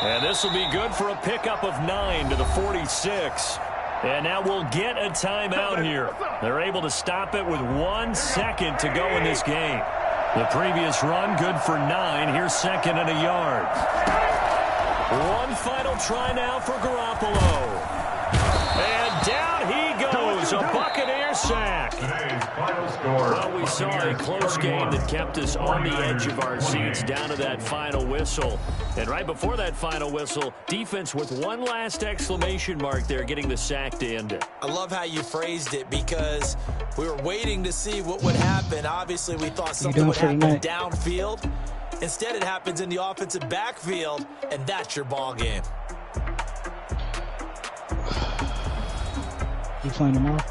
And this will be good for a pickup of 9 to the 46. And now we'll get a timeout here. They're able to stop it with 1 second to go in this game. The previous run, good for 9. Here's second and a yard. One final try now for Garoppolo. And down he goes. A Buccaneers sack. Today's final score. Well, we saw a close game that kept us on the edge of our seats down to that final whistle. And right before that final whistle, defense with one last exclamation mark there, getting the sack to end it. I love how you phrased it because we were waiting to see what would happen. Obviously, we thought something would happen downfield. Instead, it happens in the offensive backfield, and that's your ball game. You playing tomorrow?